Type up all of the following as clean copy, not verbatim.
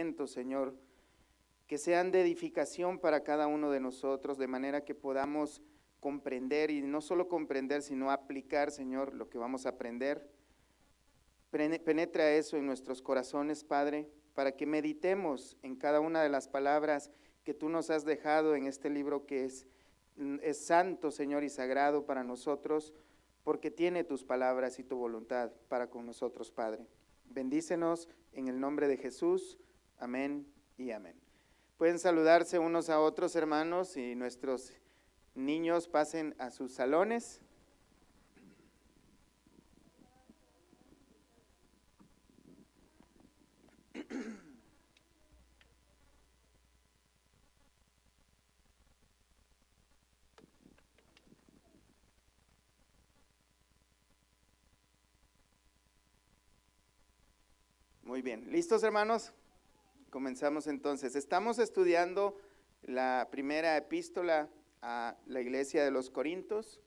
pensamientos, Señor, que sean de edificación para cada uno de nosotros, de manera que podamos comprender, y no solo comprender, sino aplicar, Señor, lo que vamos a aprender. Penetra eso en nuestros corazones, Padre, para que meditemos en cada una de las palabras que tú nos has dejado en este libro que es santo, Señor, y sagrado para nosotros, porque tiene tus palabras y tu voluntad para con nosotros, Padre. Bendícenos en el nombre de Jesús. Amén y amén. Pueden saludarse unos a otros, hermanos, y nuestros niños pasen a sus salones. Muy bien, ¿listos, hermanos? Comenzamos entonces. Estamos estudiando la primera epístola a la iglesia de los Corintios.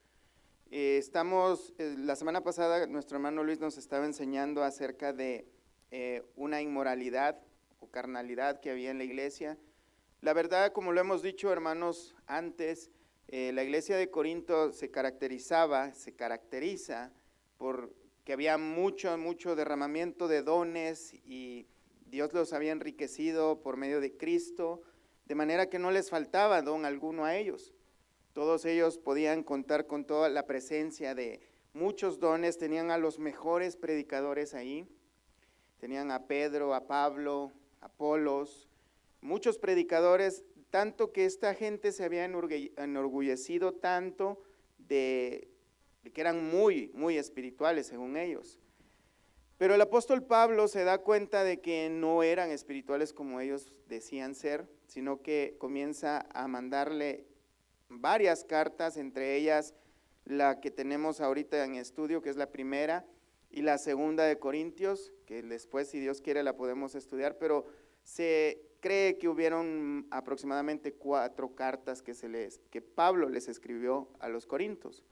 La semana pasada nuestro hermano Luis nos estaba enseñando acerca de una inmoralidad o carnalidad que había en la iglesia. La verdad, como lo hemos dicho, hermanos, antes, la iglesia de Corinto se caracteriza por que había mucho derramamiento de dones y Dios los había enriquecido por medio de Cristo, de manera que no les faltaba don alguno a ellos. Todos ellos podían contar con toda la presencia de muchos dones, tenían a los mejores predicadores ahí, tenían a Pedro, a Pablo, a Apolos, muchos predicadores, tanto que esta gente se había enorgullecido tanto de que eran muy espirituales según ellos. Pero el apóstol Pablo se da cuenta de que no eran espirituales como ellos decían ser, sino que comienza a mandarle varias cartas, entre ellas la que tenemos ahorita en estudio, que es la primera, y la segunda de Corintios, que después, si Dios quiere, la podemos estudiar, pero se cree que hubieron aproximadamente 4 cartas que Pablo les escribió a los corintios.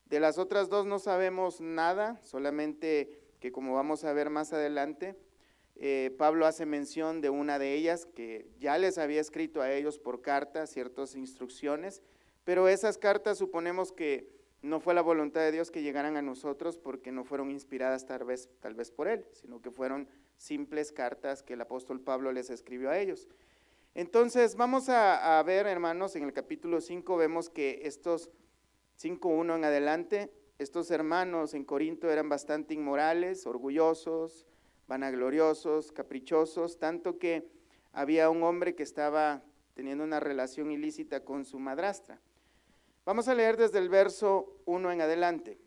De las otras 2 no sabemos nada, solamente que, como vamos a ver más adelante, Pablo hace mención de una de ellas que ya les había escrito a ellos por carta ciertas instrucciones, pero esas cartas suponemos que no fue la voluntad de Dios que llegaran a nosotros porque no fueron inspiradas tal vez por él, sino que fueron simples cartas que el apóstol Pablo les escribió a ellos. Entonces vamos a ver, hermanos, en el capítulo 5 vemos que estos 5:1 en adelante, estos hermanos en Corinto eran bastante inmorales, orgullosos, vanagloriosos, caprichosos, tanto que había un hombre que estaba teniendo una relación ilícita con su madrastra. Vamos a leer desde el verso 1 en adelante.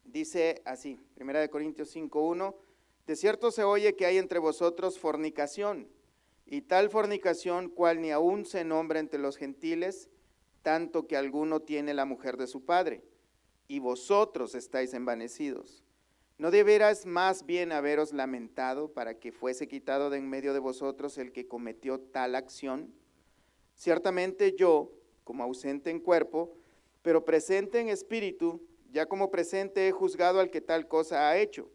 Dice así, 1 Corintios 5:1, de cierto se oye que hay entre vosotros fornicación, y tal fornicación cual ni aún se nombra entre los gentiles, tanto que alguno tiene la mujer de su padre, y vosotros estáis envanecidos. ¿No debierais más bien haberos lamentado para que fuese quitado de en medio de vosotros el que cometió tal acción? Ciertamente yo, como ausente en cuerpo, pero presente en espíritu, ya como presente he juzgado al que tal cosa ha hecho.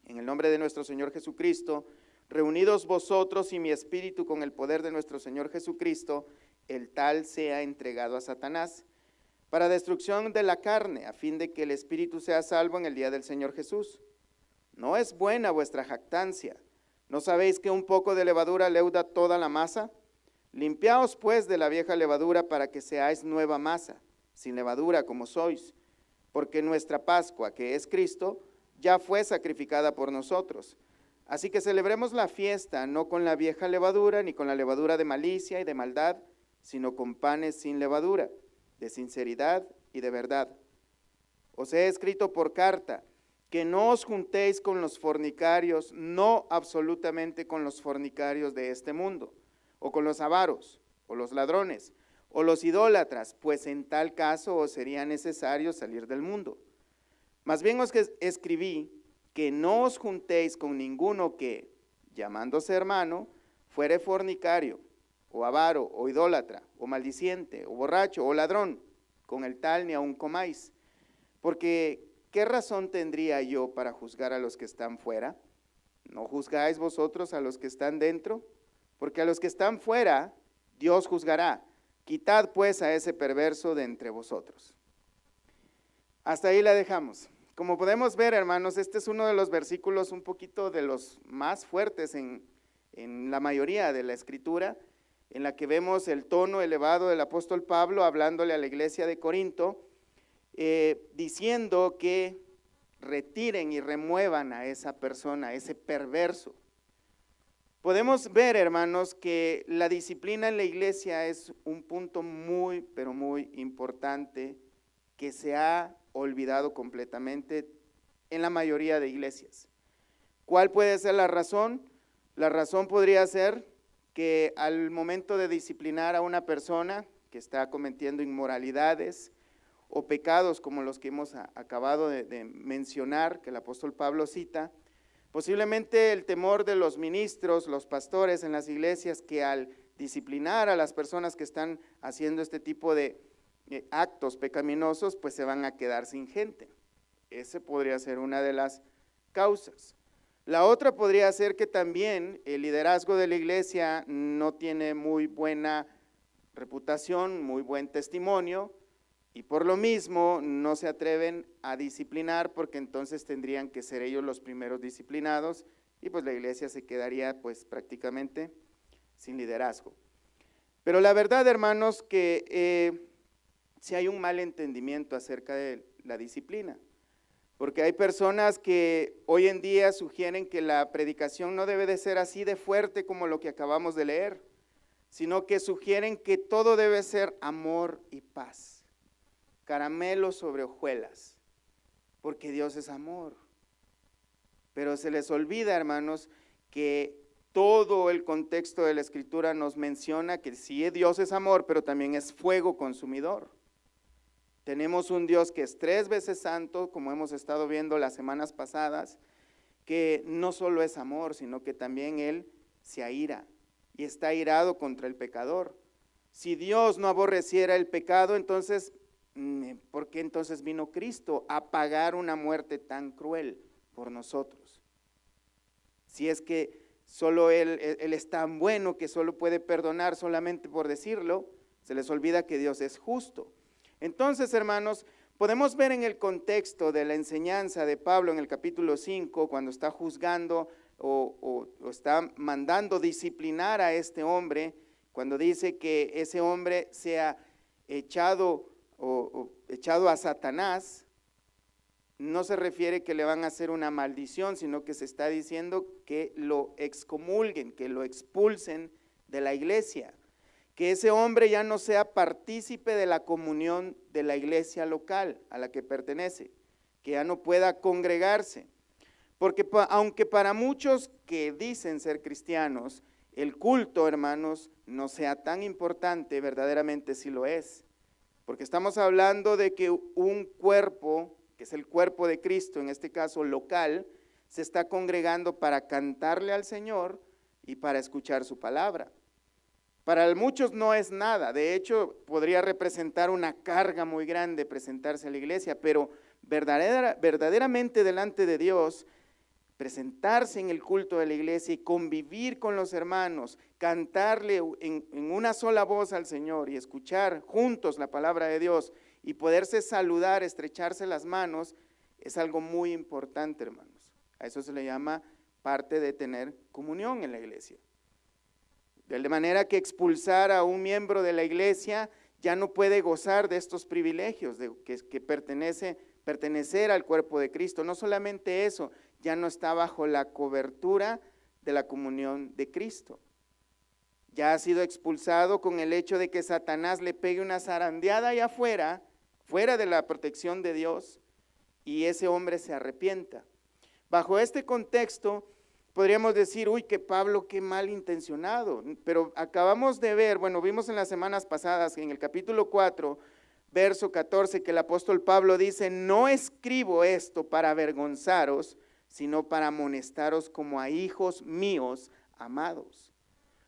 En el nombre de nuestro Señor Jesucristo, reunidos vosotros y mi espíritu con el poder de nuestro Señor Jesucristo, el tal sea entregado a Satanás, para destrucción de la carne, a fin de que el espíritu sea salvo en el día del Señor Jesús. No es buena vuestra jactancia. ¿No sabéis que un poco de levadura leuda toda la masa? Limpiaos pues de la vieja levadura para que seáis nueva masa, sin levadura como sois, porque nuestra Pascua, que es Cristo, ya fue sacrificada por nosotros. Así que celebremos la fiesta no con la vieja levadura, ni con la levadura de malicia y de maldad, sino con panes sin levadura, de sinceridad y de verdad. Os he escrito por carta que no os juntéis con los fornicarios, no absolutamente con los fornicarios de este mundo, o con los avaros, o los ladrones, o los idólatras, pues en tal caso os sería necesario salir del mundo. Más bien os escribí que no os juntéis con ninguno que, llamándose hermano, fuere fornicario, o avaro, o idólatra, o maldiciente, o borracho, o ladrón, con el tal ni aun comáis. Porque, ¿qué razón tendría yo para juzgar a los que están fuera? ¿No juzgáis vosotros a los que están dentro? Porque a los que están fuera, Dios juzgará. Quitad pues a ese perverso de entre vosotros. Hasta ahí la dejamos. Como podemos ver, hermanos, este es uno de los versículos un poquito de los más fuertes en la mayoría de la Escritura, en la que vemos el tono elevado del apóstol Pablo hablándole a la iglesia de Corinto, diciendo que retiren y remuevan a esa persona, a ese perverso. Podemos ver, hermanos, que la disciplina en la iglesia es un punto muy, pero muy importante que se ha olvidado completamente en la mayoría de iglesias. ¿Cuál puede ser la razón? La razón podría ser que al momento de disciplinar a una persona que está cometiendo inmoralidades o pecados como los que hemos acabado de mencionar, que el apóstol Pablo cita, posiblemente el temor de los ministros, los pastores en las iglesias, que al disciplinar a las personas que están haciendo este tipo de actos pecaminosos, pues se van a quedar sin gente. Ese podría ser una de las causas. La otra podría ser que también el liderazgo de la iglesia no tiene muy buena reputación, muy buen testimonio, y por lo mismo no se atreven a disciplinar, porque entonces tendrían que ser ellos los primeros disciplinados, y pues la iglesia se quedaría pues prácticamente sin liderazgo. Pero la verdad, hermanos, que si hay un mal entendimiento acerca de la disciplina, porque hay personas que hoy en día sugieren que la predicación no debe de ser así de fuerte como lo que acabamos de leer, sino que sugieren que todo debe ser amor y paz, caramelo sobre hojuelas, porque Dios es amor. Pero se les olvida, hermanos, que todo el contexto de la Escritura nos menciona que sí, Dios es amor, pero también es fuego consumidor. Tenemos un Dios que es 3 veces santo, como hemos estado viendo las semanas pasadas, que no solo es amor, sino que también Él se aira y está airado contra el pecador. Si Dios no aborreciera el pecado, entonces, ¿por qué entonces vino Cristo a pagar una muerte tan cruel por nosotros? Si es que solo Él es tan bueno que solo puede perdonar solamente por decirlo, se les olvida que Dios es justo. Entonces, hermanos, podemos ver en el contexto de la enseñanza de Pablo en el capítulo 5, cuando está juzgando o está mandando disciplinar a este hombre, cuando dice que ese hombre sea echado a Satanás, no se refiere que le van a hacer una maldición, sino que se está diciendo que lo excomulguen, que lo expulsen de la iglesia, que ese hombre ya no sea partícipe de la comunión de la iglesia local a la que pertenece, que ya no pueda congregarse. Porque aunque para muchos que dicen ser cristianos, el culto, hermanos, no sea tan importante, verdaderamente sí lo es. Porque estamos hablando de que un cuerpo, que es el cuerpo de Cristo, en este caso local, se está congregando para cantarle al Señor y para escuchar su palabra. Para muchos no es nada, de hecho podría representar una carga muy grande presentarse a la iglesia, pero verdaderamente delante de Dios, presentarse en el culto de la iglesia y convivir con los hermanos, cantarle en una sola voz al Señor y escuchar juntos la palabra de Dios y poderse saludar, estrecharse las manos, es algo muy importante, hermanos. A eso se le llama parte de tener comunión en la iglesia. De manera que expulsar a un miembro de la iglesia ya no puede gozar de estos privilegios de que pertenecer al cuerpo de Cristo. No solamente eso, ya no está bajo la cobertura de la comunión de Cristo. Ya ha sido expulsado con el hecho de que Satanás le pegue una zarandeada allá afuera, fuera de la protección de Dios, y ese hombre se arrepienta. Bajo este contexto, podríamos decir, uy, que Pablo, qué mal intencionado, pero acabamos de ver, vimos en las semanas pasadas, en el capítulo 4, verso 14, que el apóstol Pablo dice, no escribo esto para avergonzaros, sino para amonestaros como a hijos míos amados.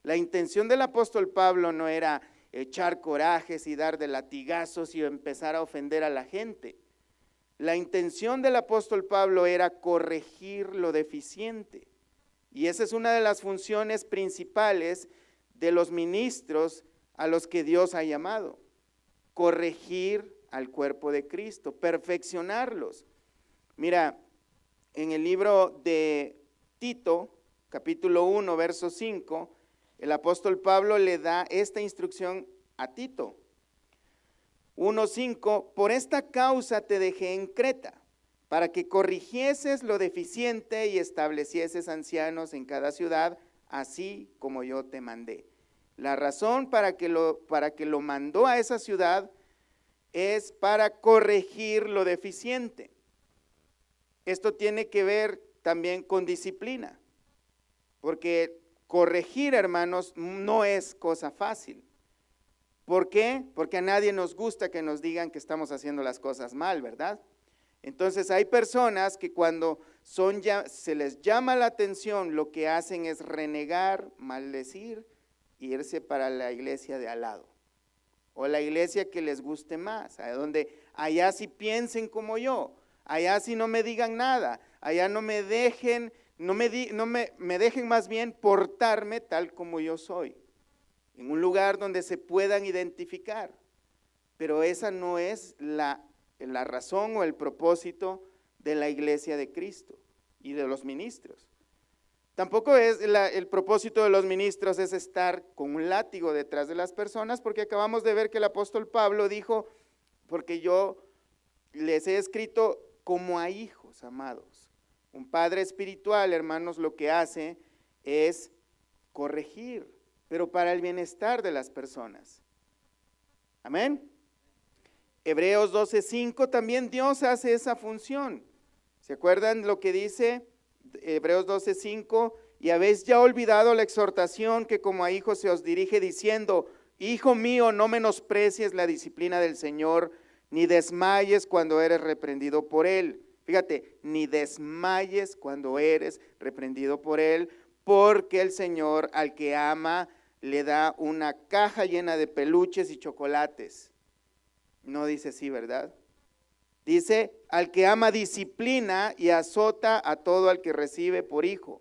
La intención del apóstol Pablo no era echar corajes y dar de latigazos y empezar a ofender a la gente. La intención del apóstol Pablo era corregir lo deficiente. Y esa es una de las funciones principales de los ministros a los que Dios ha llamado. Corregir al cuerpo de Cristo, perfeccionarlos. Mira, en el libro de Tito, capítulo 1, verso 5, el apóstol Pablo le da esta instrucción a Tito. 1:5, por esta causa te dejé en Creta, para que corrigieses lo deficiente y establecieses ancianos en cada ciudad, así como yo te mandé. La razón para que lo mandó a esa ciudad es para corregir lo deficiente. Esto tiene que ver también con disciplina, porque corregir, hermanos, no es cosa fácil. ¿Por qué? Porque a nadie nos gusta que nos digan que estamos haciendo las cosas mal, ¿verdad? Entonces hay personas que cuando se les llama la atención, lo que hacen es renegar, maldecir, irse para la iglesia de al lado, o la iglesia que les guste más, donde allá sí piensen como yo, allá sí no me digan nada, allá no me dejen, me dejen más bien portarme tal como yo soy, en un lugar donde se puedan identificar. Pero esa no es la razón o el propósito de la iglesia de Cristo y de los ministros. Tampoco es el propósito de los ministros es estar con un látigo detrás de las personas, porque acabamos de ver que el apóstol Pablo dijo, porque yo les he escrito como a hijos amados. Un padre espiritual, hermanos, lo que hace es corregir, pero para el bienestar de las personas. Amén. Hebreos 12:5, también Dios hace esa función. ¿Se acuerdan lo que dice Hebreos 12:5? Y habéis ya olvidado la exhortación que como a hijos se os dirige diciendo, hijo mío, no menosprecies la disciplina del Señor, ni desmayes cuando eres reprendido por Él. Fíjate, ni desmayes cuando eres reprendido por Él, porque el Señor al que ama le da una caja llena de peluches y chocolates. No dice así, ¿verdad? Dice, al que ama disciplina y azota a todo al que recibe por hijo.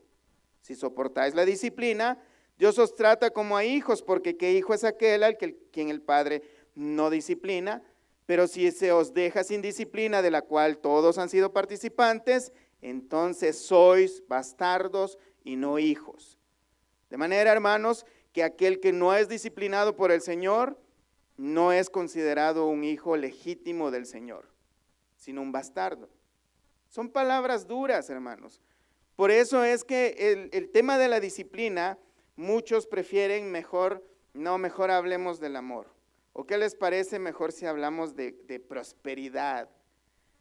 Si soportáis la disciplina, Dios os trata como a hijos, porque ¿qué hijo es aquel al quien el Padre no disciplina? Pero si se os deja sin disciplina, de la cual todos han sido participantes, entonces sois bastardos y no hijos. De manera, hermanos, que aquel que no es disciplinado por el Señor, no es considerado un hijo legítimo del Señor, sino un bastardo. Son palabras duras, hermanos. Por eso es que el tema de la disciplina, muchos prefieren mejor hablemos del amor. ¿O qué les parece mejor si hablamos de prosperidad,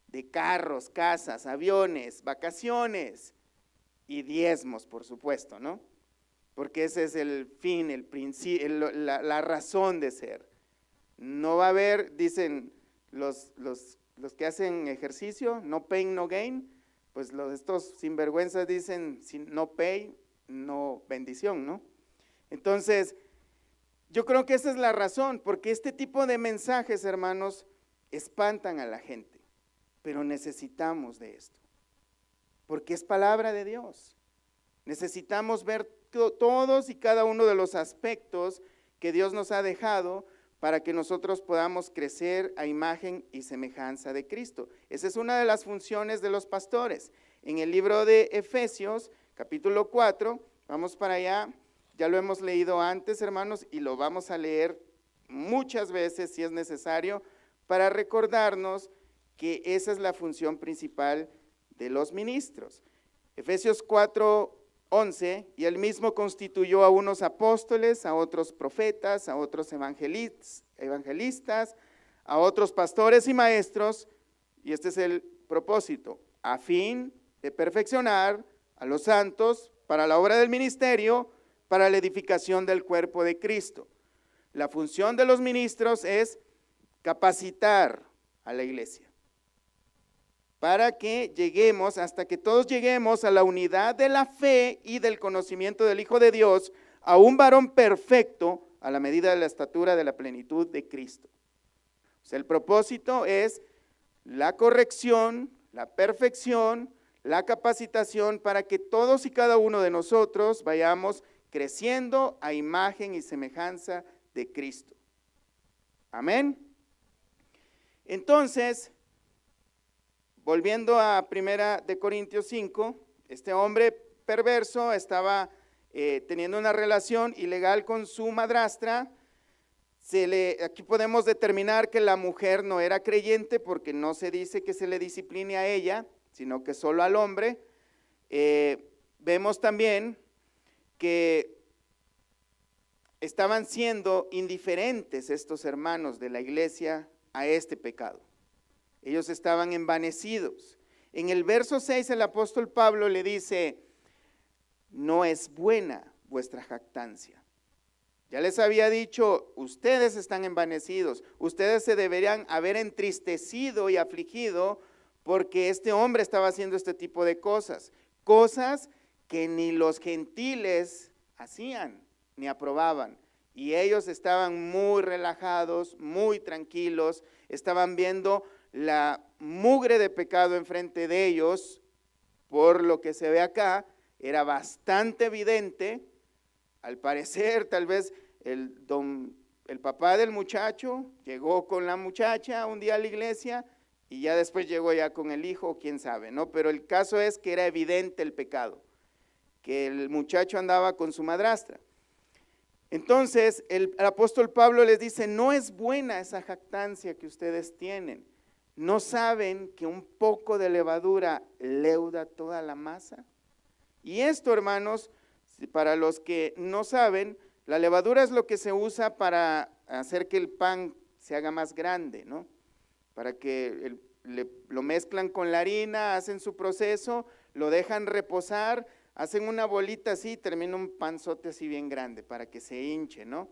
de carros, casas, aviones, vacaciones y diezmos, por supuesto, ¿no? Porque ese es el fin, el principio, la razón de ser. No va a haber, dicen los que hacen ejercicio, no pain, no gain, pues estos sinvergüenzas dicen no pay, no bendición, ¿no? Entonces, yo creo que esa es la razón, porque este tipo de mensajes, hermanos, espantan a la gente, pero necesitamos de esto, porque es palabra de Dios. Necesitamos ver todos y cada uno de los aspectos que Dios nos ha dejado para que nosotros podamos crecer a imagen y semejanza de Cristo. Esa es una de las funciones de los pastores. En el libro de Efesios, capítulo 4, vamos para allá, ya lo hemos leído antes, hermanos, y lo vamos a leer muchas veces si es necesario, para recordarnos que esa es la función principal de los ministros. Efesios 4:11, y él mismo constituyó a unos apóstoles, a otros profetas, a otros evangelistas, a otros pastores y maestros, y este es el propósito, a fin de perfeccionar a los santos para la obra del ministerio, para la edificación del cuerpo de Cristo. La función de los ministros es capacitar a la iglesia, para que lleguemos, hasta que todos lleguemos a la unidad de la fe y del conocimiento del Hijo de Dios, a un varón perfecto, a la medida de la estatura de la plenitud de Cristo. O sea, el propósito es la corrección, la perfección, la capacitación para que todos y cada uno de nosotros vayamos creciendo a imagen y semejanza de Cristo. Amén. Entonces, volviendo a 1 Corintios 5, este hombre perverso estaba teniendo una relación ilegal con su madrastra. Aquí podemos determinar que la mujer no era creyente porque no se dice que se le discipline a ella, sino que solo al hombre. Vemos también que estaban siendo indiferentes estos hermanos de la iglesia a este pecado. Ellos estaban envanecidos. En el verso 6 el apóstol Pablo le dice: no es buena vuestra jactancia. Ya les había dicho, ustedes están envanecidos, ustedes se deberían haber entristecido y afligido porque este hombre estaba haciendo este tipo de cosas, cosas que ni los gentiles hacían ni aprobaban. Y ellos estaban muy relajados, muy tranquilos, estaban viendo la mugre de pecado enfrente de ellos. Por lo que se ve acá, era bastante evidente. Al parecer, tal vez el papá del muchacho llegó con la muchacha un día a la iglesia y ya después llegó ya con el hijo, quién sabe, ¿no? Pero el caso es que era evidente el pecado, que el muchacho andaba con su madrastra. Entonces, el apóstol Pablo les dice: no es buena esa jactancia que ustedes tienen. ¿No saben que un poco de levadura leuda toda la masa? Y esto, hermanos, para los que no saben, la levadura es lo que se usa para hacer que el pan se haga más grande, ¿no? Para que lo mezclan con la harina, hacen su proceso, lo dejan reposar, hacen una bolita así, termina un panzote así bien grande para que se hinche, ¿no?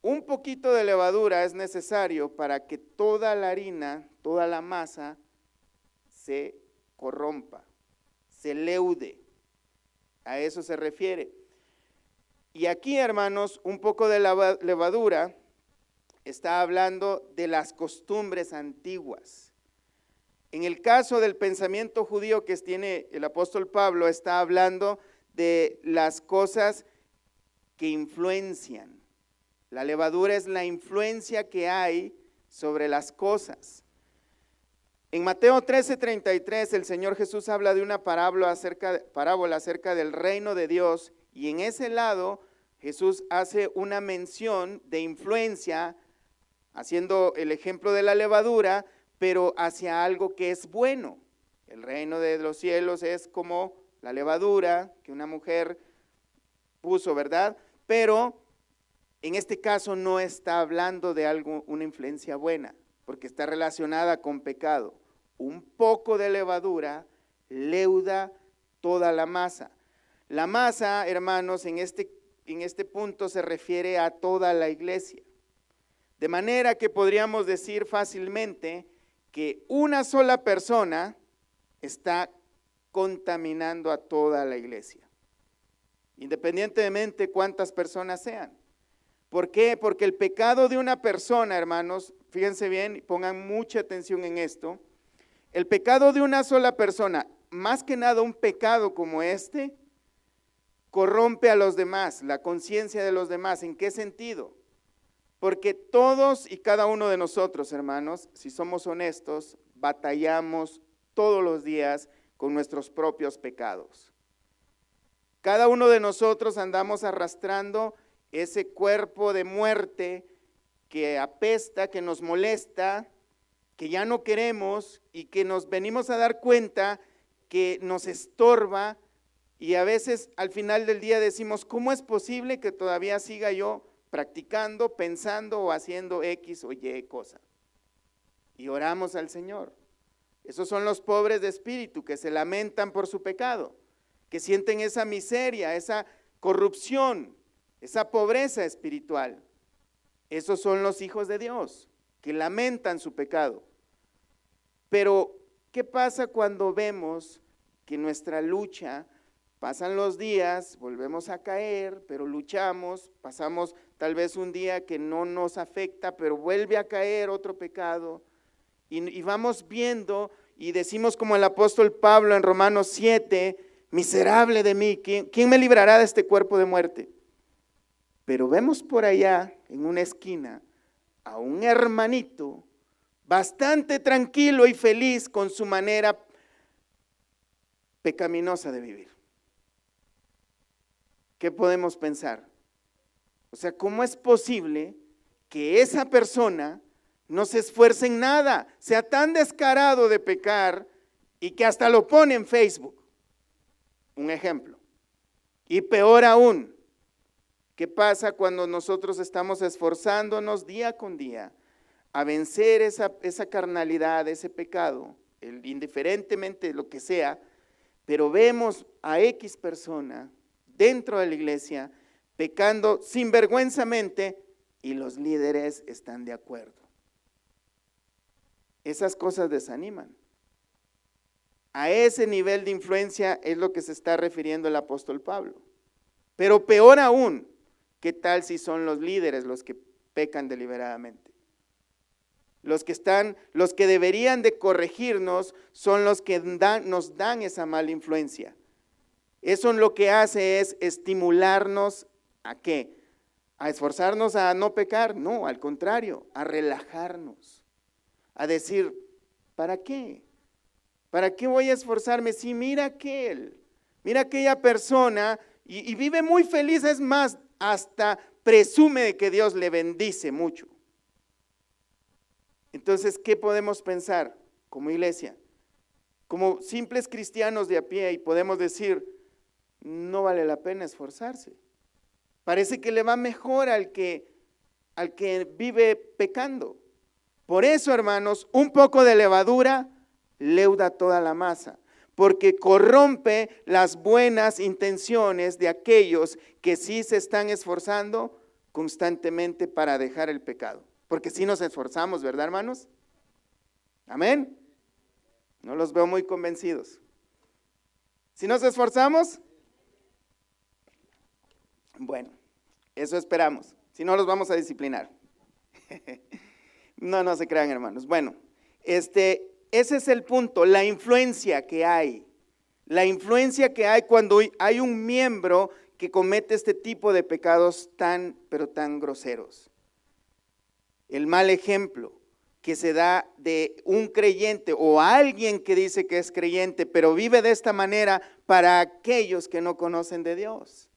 Un poquito de levadura es necesario para que toda la harina, toda la masa se corrompa, se leude. A eso se refiere. Y aquí, hermanos, un poco de levadura está hablando de las costumbres antiguas. En el caso del pensamiento judío que tiene el apóstol Pablo, está hablando de las cosas que influencian. La levadura es la influencia que hay sobre las cosas. En Mateo 13:33 el Señor Jesús habla de una parábola acerca del reino de Dios, y en ese lado Jesús hace una mención de influencia, haciendo el ejemplo de la levadura, pero hacia algo que es bueno. El reino de los cielos es como la levadura que una mujer puso, ¿verdad? Pero en este caso no está hablando de algo, una influencia buena, porque está relacionada con pecado. Un poco de levadura leuda toda la masa. La masa, hermanos, en este punto se refiere a toda la iglesia. De manera que podríamos decir fácilmente que una sola persona está contaminando a toda la iglesia, independientemente cuántas personas sean. ¿Por qué? Porque el pecado de una persona, hermanos, fíjense bien, pongan mucha atención en esto, el pecado de una sola persona, más que nada un pecado como este, corrompe a los demás, la conciencia de los demás. ¿En qué sentido? Porque todos y cada uno de nosotros, hermanos, si somos honestos, batallamos todos los días con nuestros propios pecados. Cada uno de nosotros andamos arrastrando ese cuerpo de muerte que apesta, que nos molesta, que ya no queremos y que nos venimos a dar cuenta que nos estorba, y a veces al final del día decimos: ¿cómo es posible que todavía siga yo practicando, pensando o haciendo X o Y cosa? Y oramos al Señor. Esos son los pobres de espíritu que se lamentan por su pecado, que sienten esa miseria, esa corrupción, esa pobreza espiritual. Esos son los hijos de Dios, que lamentan su pecado. Pero, ¿qué pasa cuando vemos que nuestra lucha, pasan los días, volvemos a caer, pero luchamos, pasamos tal vez un día que no nos afecta, pero vuelve a caer otro pecado, y vamos viendo y decimos como el apóstol Pablo en Romanos 7, miserable de mí, ¿quién me librará de este cuerpo de muerte? Pero vemos por allá, en una esquina, a un hermanito bastante tranquilo y feliz con su manera pecaminosa de vivir. ¿Qué podemos pensar? O sea, ¿cómo es posible que esa persona no se esfuerce en nada, sea tan descarado de pecar y que hasta lo pone en Facebook? Un ejemplo. Y peor aún, ¿qué pasa cuando nosotros estamos esforzándonos día con día a vencer esa carnalidad, ese pecado, indiferentemente lo que sea, pero vemos a X persona dentro de la iglesia pecando sinvergüenzamente y los líderes están de acuerdo? Esas cosas desaniman. A ese nivel de influencia es lo que se está refiriendo el apóstol Pablo. Pero peor aún, ¿qué tal si son los líderes los que pecan deliberadamente? Los que deberían de corregirnos son los que nos dan esa mala influencia. Eso lo que hace es estimularnos ¿a qué? ¿A esforzarnos a no pecar? No, al contrario, a relajarnos, a decir, ¿para qué? ¿Para qué voy a esforzarme? Si mira aquella persona y vive muy feliz, es más, hasta presume de que Dios le bendice mucho. Entonces, ¿qué podemos pensar como iglesia? Como simples cristianos de a pie, y podemos decir, no vale la pena esforzarse. Parece que le va mejor al que vive pecando. Por eso, hermanos, un poco de levadura leuda toda la masa, porque corrompe las buenas intenciones de aquellos que sí se están esforzando constantemente para dejar el pecado. Porque sí nos esforzamos, ¿verdad, hermanos? Amén. No los veo muy convencidos. ¿Sí nos esforzamos? Bueno, eso esperamos. Si no, los vamos a disciplinar. No se crean, hermanos. Bueno, ese es el punto, la influencia que hay. La influencia que hay cuando hay un miembro que comete este tipo de pecados pero tan groseros. El mal ejemplo que se da de un creyente o alguien que dice que es creyente, pero vive de esta manera para aquellos que no conocen de Dios.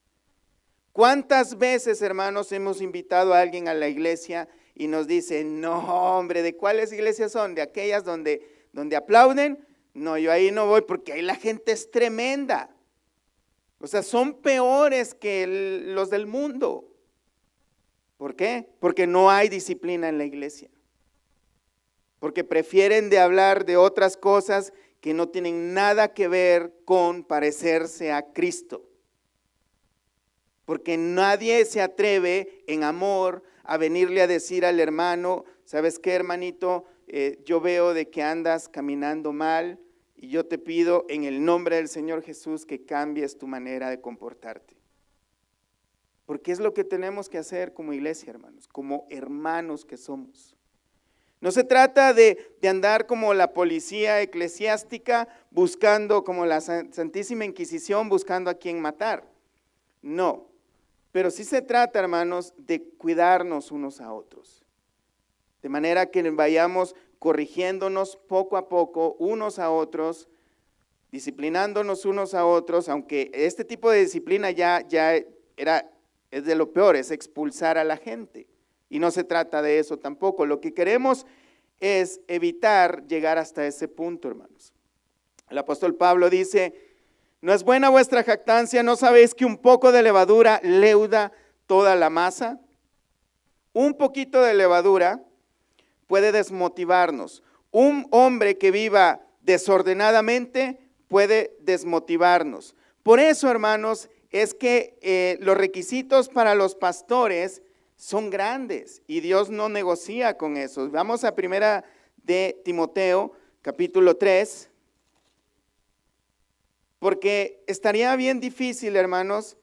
¿Cuántas veces, hermanos, hemos invitado a alguien a la iglesia y nos dice, no, hombre, ¿de cuáles iglesias son? ¿De aquellas donde aplauden? No, yo ahí no voy porque ahí la gente es tremenda. O sea, son peores que los del mundo. ¿Por qué? Porque no hay disciplina en la iglesia. Porque prefieren de hablar de otras cosas que no tienen nada que ver con parecerse a Cristo. Porque nadie se atreve en amor a venirle a decir al hermano, ¿sabes qué, hermanito? Yo veo de que andas caminando mal y yo te pido en el nombre del Señor Jesús que cambies tu manera de comportarte. Porque es lo que tenemos que hacer como iglesia, hermanos, como hermanos que somos. No se trata de andar como la policía eclesiástica buscando, como la Santísima Inquisición, buscando a quien matar. No, pero sí se trata, hermanos, de cuidarnos unos a otros. De manera que vayamos corrigiéndonos poco a poco unos a otros, disciplinándonos unos a otros, aunque este tipo de disciplina es de lo peor, es expulsar a la gente. Y no se trata de eso tampoco. Lo que queremos es evitar llegar hasta ese punto, hermanos. El apóstol Pablo dice, ¿no es buena vuestra jactancia? ¿No sabéis que un poco de levadura leuda toda la masa? Un poquito de levadura puede desmotivarnos. Un hombre que viva desordenadamente puede desmotivarnos. Por eso, hermanos, es que los requisitos para los pastores son grandes y Dios no negocia con eso. Vamos a primera de Timoteo, capítulo 3, porque estaría bien difícil, hermanos,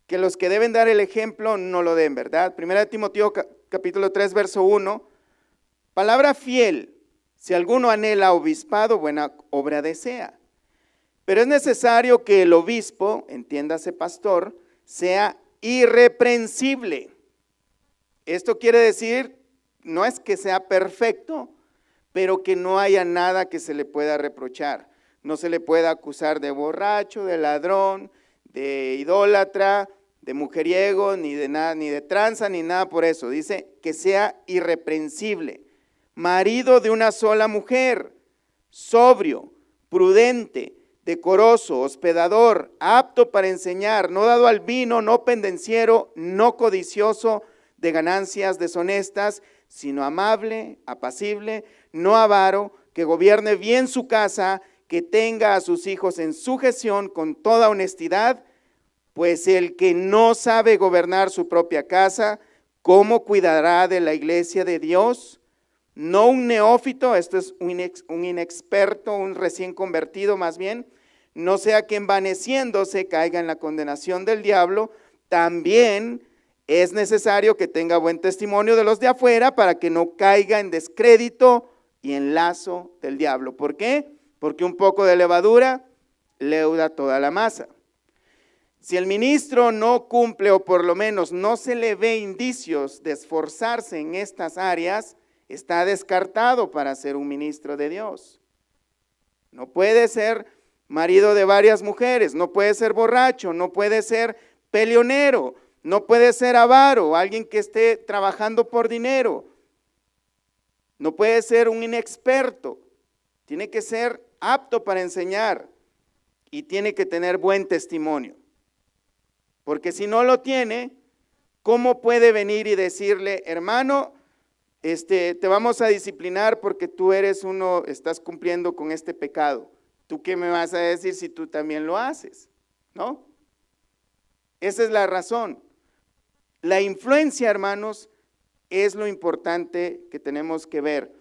que los que deben dar el ejemplo no lo den, ¿verdad? Primera de Timoteo, capítulo 3, verso 1, palabra fiel, Si alguno anhela obispado, buena obra desea. Pero es necesario que el obispo, entiéndase pastor, sea irreprensible. Esto quiere decir, no es que sea perfecto, pero que no haya nada que se le pueda reprochar. No se le pueda acusar de borracho, de ladrón, de idólatra, de mujeriego, ni de nada, ni de tranza, ni nada por eso. Dice que sea irreprensible, marido de una sola mujer, sobrio, prudente, decoroso, hospedador, apto para enseñar, no dado al vino, no pendenciero, no codicioso de ganancias deshonestas, sino amable, apacible, no avaro, que gobierne bien su casa, que tenga a sus hijos en sujeción con toda honestidad, pues el que no sabe gobernar su propia casa, ¿cómo cuidará de la iglesia de Dios? No un neófito, esto es un inexperto, un recién convertido más bien, no sea que envaneciéndose caiga en la condenación del diablo. También es necesario que tenga buen testimonio de los de afuera para que no caiga en descrédito y en lazo del diablo. ¿Por qué? Porque un poco de levadura leuda toda la masa. Si el ministro no cumple o por lo menos no se le ve indicios de esforzarse en estas áreas, está descartado para ser un ministro de Dios. No puede ser marido de varias mujeres, no puede ser borracho, no puede ser peleonero, no puede ser avaro, alguien que esté trabajando por dinero, no puede ser un inexperto, tiene que ser apto para enseñar y tiene que tener buen testimonio. Porque si no lo tiene, ¿cómo puede venir y decirle, hermano, te vamos a disciplinar porque tú estás cumpliendo con este pecado? ¿Tú qué me vas a decir si tú también lo haces? ¿No? Esa es la razón. La influencia, hermanos, es lo importante que tenemos que ver.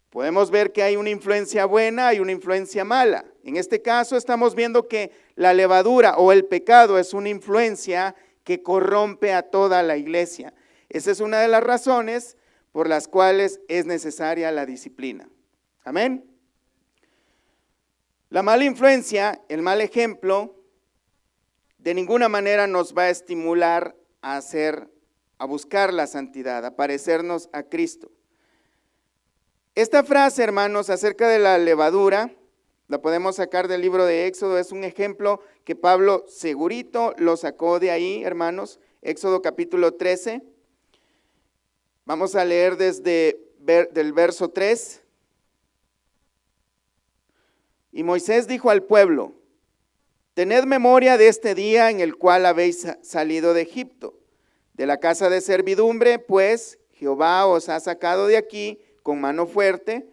Podemos ver que hay una influencia buena, hay una influencia mala. En este caso estamos viendo que la levadura o el pecado es una influencia que corrompe a toda la iglesia. Esa es una de las razones por las cuales es necesaria la disciplina. Amén. La mala influencia, el mal ejemplo, de ninguna manera nos va a estimular a buscar la santidad, a parecernos a Cristo. Esta frase, hermanos, acerca de la levadura, la podemos sacar del libro de Éxodo, es un ejemplo que Pablo segurito lo sacó de ahí, hermanos. Éxodo capítulo 13, vamos a leer del verso 3. Y Moisés dijo al pueblo, tened memoria de este día en el cual habéis salido de Egipto, de la casa de servidumbre, pues Jehová os ha sacado de aquí con mano fuerte.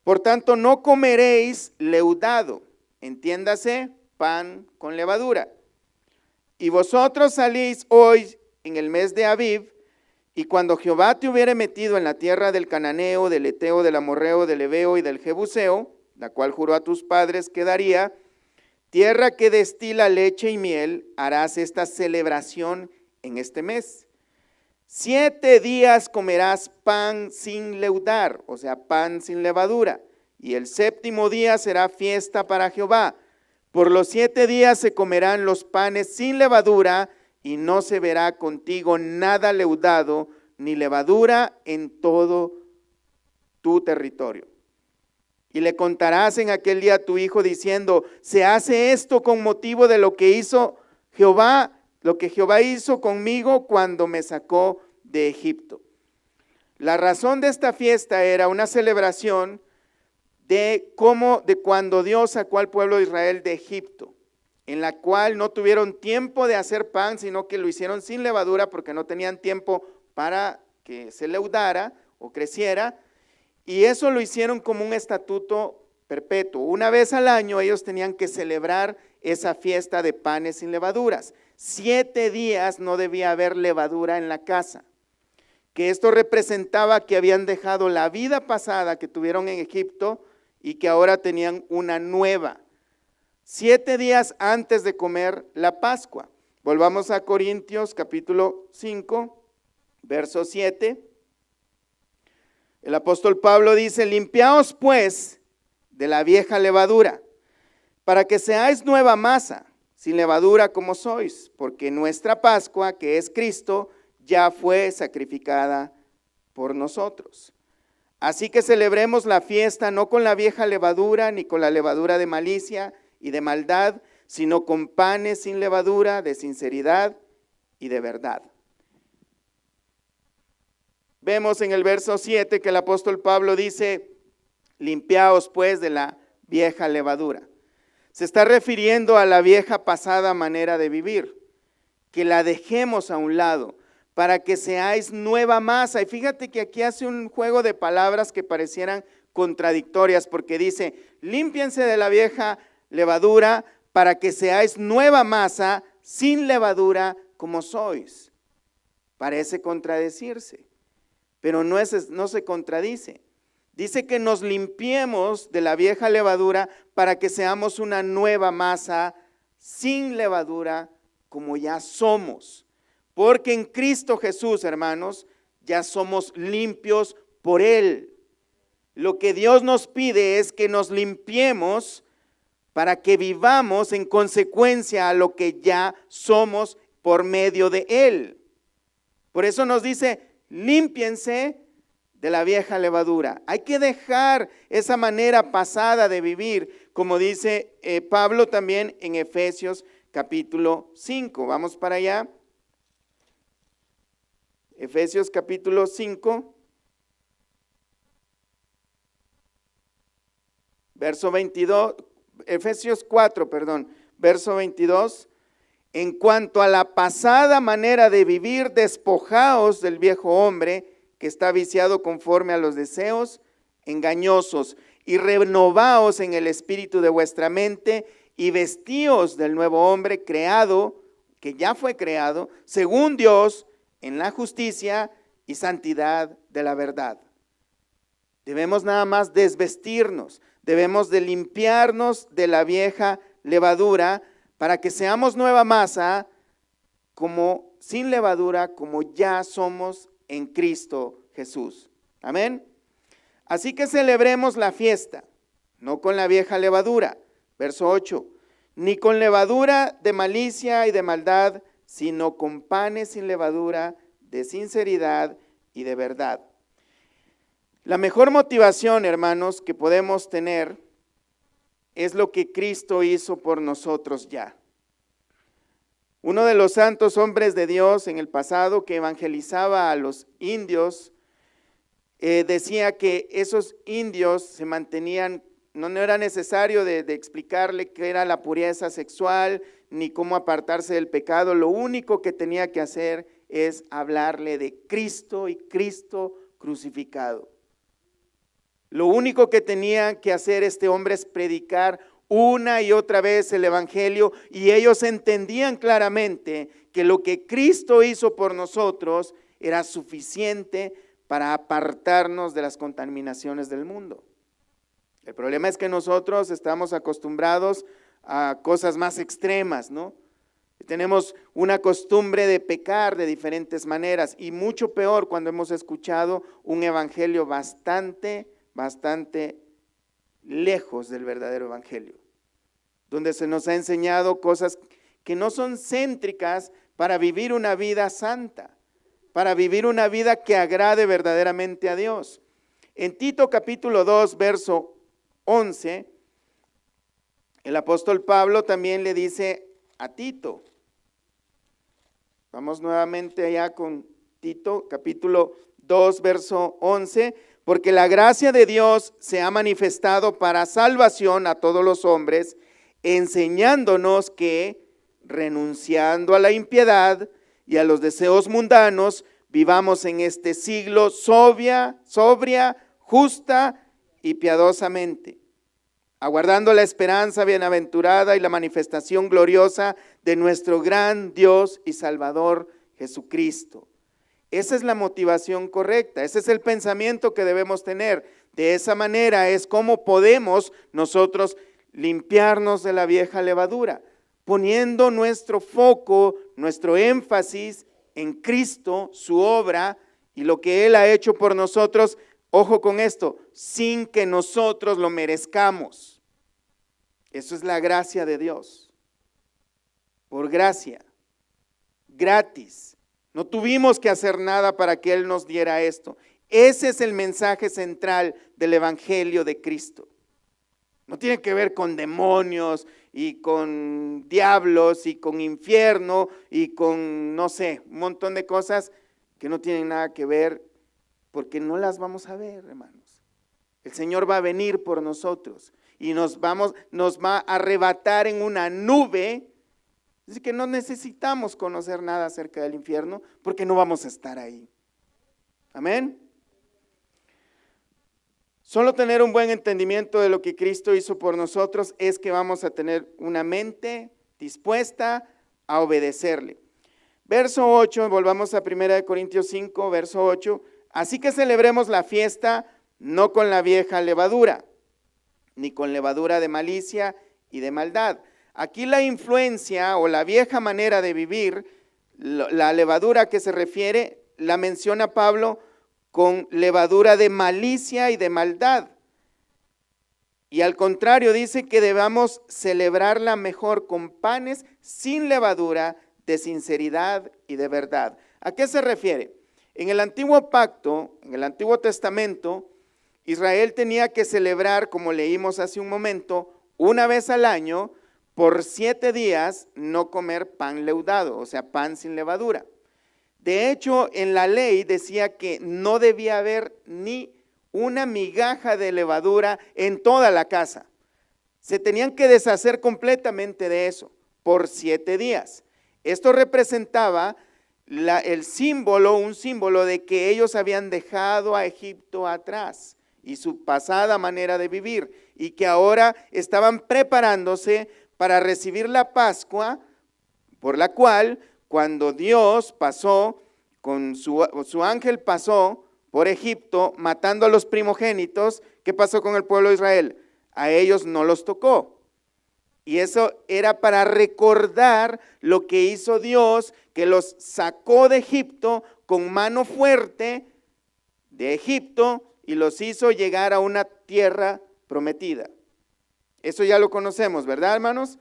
Por tanto, no comeréis leudado, entiéndase, pan con levadura. Y vosotros salís hoy en el mes de Abib, y cuando Jehová te hubiere metido en la tierra del Cananeo, del Eteo, del Amorreo, del Ebeo y del Jebuseo, la cual juró a tus padres que daría, tierra que destila leche y miel, harás esta celebración en este mes. 7 días comerás pan sin leudar, o sea, pan sin levadura, y el 7º día será fiesta para Jehová. Por los 7 días se comerán los panes sin levadura, y no se verá contigo nada leudado, ni levadura en todo tu territorio. Y le contarás en aquel día a tu hijo diciendo, se hace esto con motivo de lo que hizo Jehová, lo que Jehová hizo conmigo cuando me sacó de Egipto. La razón de esta fiesta era una celebración de cuando Dios sacó al pueblo de Israel de Egipto, en la cual no tuvieron tiempo de hacer pan, sino que lo hicieron sin levadura porque no tenían tiempo para que se leudara o creciera, y eso lo hicieron como un estatuto perpetuo. Una vez al año ellos tenían que celebrar esa fiesta de panes sin levaduras. 7 días no debía haber levadura en la casa, que esto representaba que habían dejado la vida pasada que tuvieron en Egipto y que ahora tenían una nueva. 7 días antes de comer la Pascua. Volvamos a Corintios capítulo 5, verso 7. El apóstol Pablo dice: limpiaos pues de la vieja levadura, para que seáis nueva masa, sin levadura como sois, porque nuestra Pascua, que es Cristo, ya fue sacrificada por nosotros. Así que celebremos la fiesta no con la vieja levadura, ni con la levadura de malicia y de maldad, sino con panes sin levadura, de sinceridad y de verdad. Vemos en el verso 7 que el apóstol Pablo dice: limpiaos pues de la vieja levadura. Se está refiriendo a la vieja pasada manera de vivir, que la dejemos a un lado para que seáis nueva masa. Y fíjate que aquí hace un juego de palabras que parecieran contradictorias, porque dice: límpiense de la vieja levadura para que seáis nueva masa, sin levadura como sois. Parece contradecirse, pero no se contradice. Dice que nos limpiemos de la vieja levadura para que seamos una nueva masa, sin levadura como ya somos. Porque en Cristo Jesús, hermanos, ya somos limpios por Él. Lo que Dios nos pide es que nos limpiemos para que vivamos en consecuencia a lo que ya somos por medio de Él. Por eso nos dice: límpiense de la vieja levadura. Hay que dejar esa manera pasada de vivir, como dice Pablo también en Efesios capítulo 5. Vamos para allá. Efesios capítulo 5, verso 22, Efesios 4, verso 22. En cuanto a la pasada manera de vivir, despojaos del viejo hombre que está viciado conforme a los deseos engañosos, y renovaos en el espíritu de vuestra mente, y vestíos del nuevo hombre creado, que ya fue creado, según Dios, en la justicia y santidad de la verdad. Debemos nada más desvestirnos, debemos de limpiarnos de la vieja levadura para que seamos nueva masa, como sin levadura, como ya somos en Cristo Jesús. Amén. Así que celebremos la fiesta, no con la vieja levadura. Verso 8, ni con levadura de malicia y de maldad, sino con panes sin levadura, de sinceridad y de verdad. La mejor motivación, hermanos, que podemos tener es lo que Cristo hizo por nosotros ya. Uno de los santos hombres de Dios en el pasado que evangelizaba a los indios, decía que esos indios se mantenían, no era necesario de explicarle qué era la pureza sexual, ni cómo apartarse del pecado. Lo único que tenía que hacer es hablarle de Cristo y Cristo crucificado. Lo único que tenía que hacer este hombre es predicar una y otra vez el evangelio, y ellos entendían claramente que lo que Cristo hizo por nosotros era suficiente para apartarnos de las contaminaciones del mundo. El problema es que nosotros estamos acostumbrados a cosas más extremas, ¿no? Tenemos una costumbre de pecar de diferentes maneras, y mucho peor cuando hemos escuchado un evangelio bastante lejos del verdadero evangelio, donde se nos ha enseñado cosas que no son céntricas para vivir una vida santa, para vivir una vida que agrade verdaderamente a Dios. En Tito capítulo 2, verso 11, el apóstol Pablo también le dice a Tito, vamos nuevamente allá con Tito capítulo 2, verso 11, porque la gracia de Dios se ha manifestado para salvación a todos los hombres, enseñándonos que, renunciando a la impiedad y a los deseos mundanos, vivamos en este siglo sobria, justa y piadosamente, aguardando la esperanza bienaventurada y la manifestación gloriosa de nuestro gran Dios y Salvador Jesucristo. Esa es la motivación correcta, ese es el pensamiento que debemos tener. De esa manera es como podemos nosotros limpiarnos de la vieja levadura, poniendo nuestro foco, nuestro énfasis en Cristo, su obra y lo que Él ha hecho por nosotros, Ojo con esto, sin que nosotros lo merezcamos. Eso es la gracia de Dios. Por gracia, gratis. No tuvimos que hacer nada para que Él nos diera esto. Ese es el mensaje central del Evangelio de Cristo. No tiene que ver con demonios y con diablos y con infierno y con, no sé, un montón de cosas que no tienen nada que ver, porque no las vamos a ver, hermanos. El Señor va a venir por nosotros y nos va a arrebatar en una nube. Así que no necesitamos conocer nada acerca del infierno porque no vamos a estar ahí. Amén. Solo tener un buen entendimiento de lo que Cristo hizo por nosotros es que vamos a tener una mente dispuesta a obedecerle. Verso 8, volvamos a 1 Corintios 5, verso 8. Así que celebremos la fiesta no con la vieja levadura, ni con levadura de malicia y de maldad. Aquí la influencia o la vieja manera de vivir, la levadura que se refiere, la menciona Pablo con levadura de malicia y de maldad. Y al contrario dice que debamos celebrarla mejor con panes sin levadura, de sinceridad y de verdad. ¿A qué se refiere? En el antiguo pacto, en el Antiguo Testamento, Israel tenía que celebrar, como leímos hace un momento, una vez al año, por 7 días, no comer pan leudado, o sea, pan sin levadura. De hecho, en la ley decía que no debía haber ni una migaja de levadura en toda la casa. Se tenían que deshacer completamente de eso por 7 días. Esto representaba un símbolo de que ellos habían dejado a Egipto atrás y su pasada manera de vivir, y que ahora estaban preparándose para recibir la Pascua, por la cual cuando Dios pasó, con su ángel pasó por Egipto matando a los primogénitos, ¿qué pasó con el pueblo de Israel? A ellos no los tocó. Y eso era para recordar lo que hizo Dios, que los sacó de Egipto con mano fuerte de Egipto y los hizo llegar a una tierra prometida. Eso ya lo conocemos, ¿verdad, hermanos?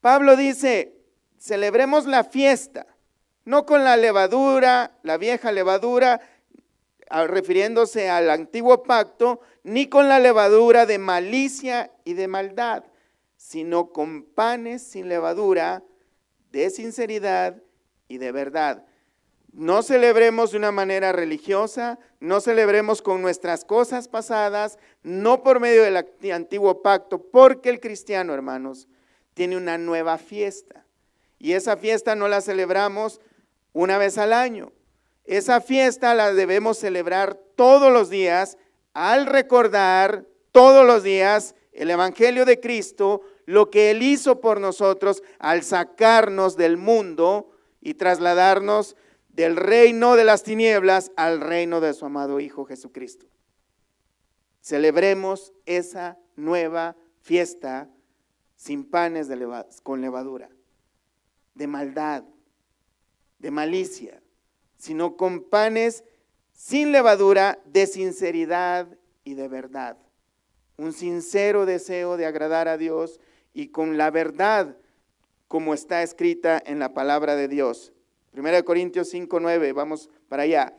Pablo dice, celebremos la fiesta, no con la levadura, la vieja levadura, refiriéndose al antiguo pacto, ni con la levadura de malicia y de maldad, sino con panes sin levadura, de sinceridad y de verdad. No celebremos de una manera religiosa, no celebremos con nuestras cosas pasadas, no por medio del antiguo pacto, porque el cristiano, hermanos, tiene una nueva fiesta. Y esa fiesta no la celebramos una vez al año. Esa fiesta la debemos celebrar todos los días, al recordar todos los días el Evangelio de Cristo, lo que Él hizo por nosotros al sacarnos del mundo y trasladarnos del reino de las tinieblas al reino de su amado Hijo Jesucristo. Celebremos esa nueva fiesta sin panes con levadura, de maldad, de malicia, sino con panes sin levadura, de sinceridad y de verdad. Un sincero deseo de agradar a Dios y con la verdad como está escrita en la palabra de Dios. 1 Corintios 5:9, vamos para allá.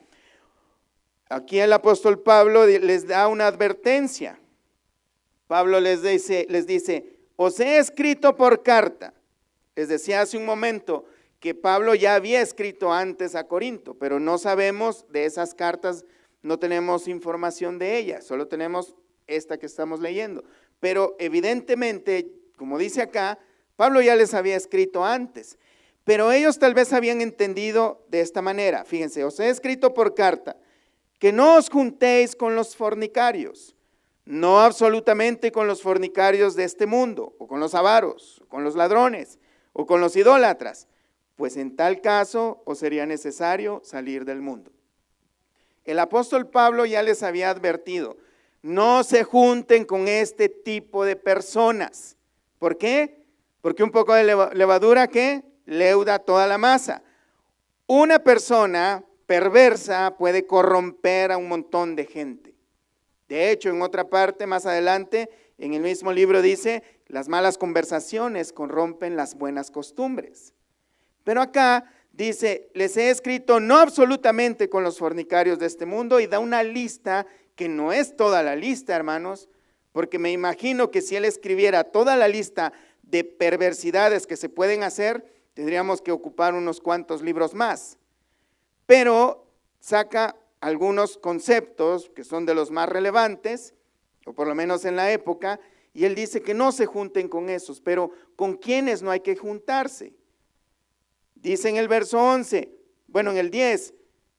Aquí el apóstol Pablo les da una advertencia. Pablo les dice, os he escrito por carta. Les decía hace un momento que Pablo ya había escrito antes a Corinto, pero no sabemos de esas cartas, no tenemos información de ellas, solo tenemos esta que estamos leyendo. Pero evidentemente, como dice acá, Pablo ya les había escrito antes, pero ellos tal vez habían entendido de esta manera. Fíjense, os he escrito por carta, que no os juntéis con los fornicarios, no absolutamente con los fornicarios de este mundo, o con los avaros, o con los ladrones, o con los idólatras, pues en tal caso os sería necesario salir del mundo. El apóstol Pablo ya les había advertido, no se junten con este tipo de personas. ¿Por qué? Porque un poco de levadura, ¿qué? Leuda toda la masa. Una persona perversa puede corromper a un montón de gente. De hecho, en otra parte, más adelante, en el mismo libro dice, las malas conversaciones corrompen las buenas costumbres. Pero acá dice, les he escrito no absolutamente con los fornicarios de este mundo, y da una lista que no es toda la lista, hermanos, porque me imagino que si él escribiera toda la lista de perversidades que se pueden hacer, tendríamos que ocupar unos cuantos libros más. Pero saca algunos conceptos que son de los más relevantes, o por lo menos en la época, y él dice que no se junten con esos, pero ¿con quiénes no hay que juntarse? Dice en el verso 11, bueno, en el 10,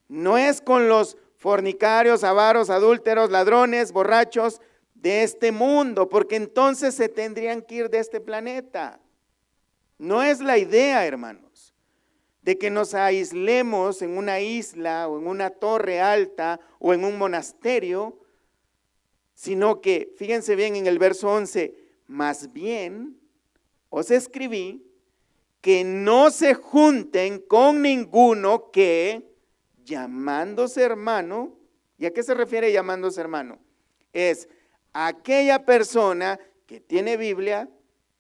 no es con los fornicarios, avaros, adúlteros, ladrones, borrachos de este mundo, porque entonces se tendrían que ir de este planeta. No es la idea, hermanos, de que nos aislemos en una isla o en una torre alta o en un monasterio, sino que, fíjense bien en el verso 11, más bien os escribí que no se junten con ninguno que, llamándose hermano, ¿y a qué se refiere llamándose hermano? Es aquella persona que tiene Biblia,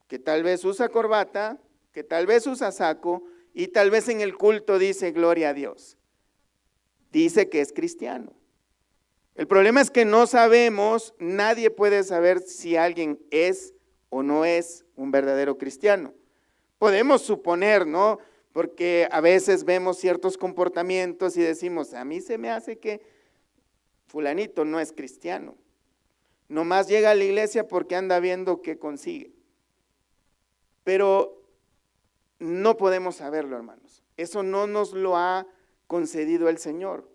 que tal vez usa corbata, que tal vez usa saco, y tal vez en el culto dice gloria a Dios. Dice que es cristiano. El problema es que no sabemos, nadie puede saber si alguien es o no es un verdadero cristiano. Podemos suponer, ¿no? Porque a veces vemos ciertos comportamientos y decimos, a mí se me hace que fulanito no es cristiano. Nomás llega a la iglesia porque anda viendo qué consigue. Pero no podemos saberlo, hermanos. Eso no nos lo ha concedido el Señor.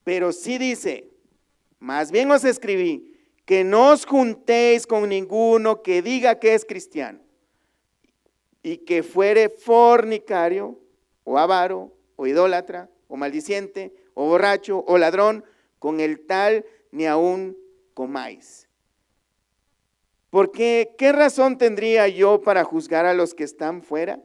Pero sí dice, más bien os escribí, que no os juntéis con ninguno que diga que es cristiano y que fuere fornicario, o avaro, o idólatra, o maldiciente, o borracho, o ladrón, con el tal ni aún comáis. Porque, ¿qué razón tendría yo para juzgar a los que están fuera?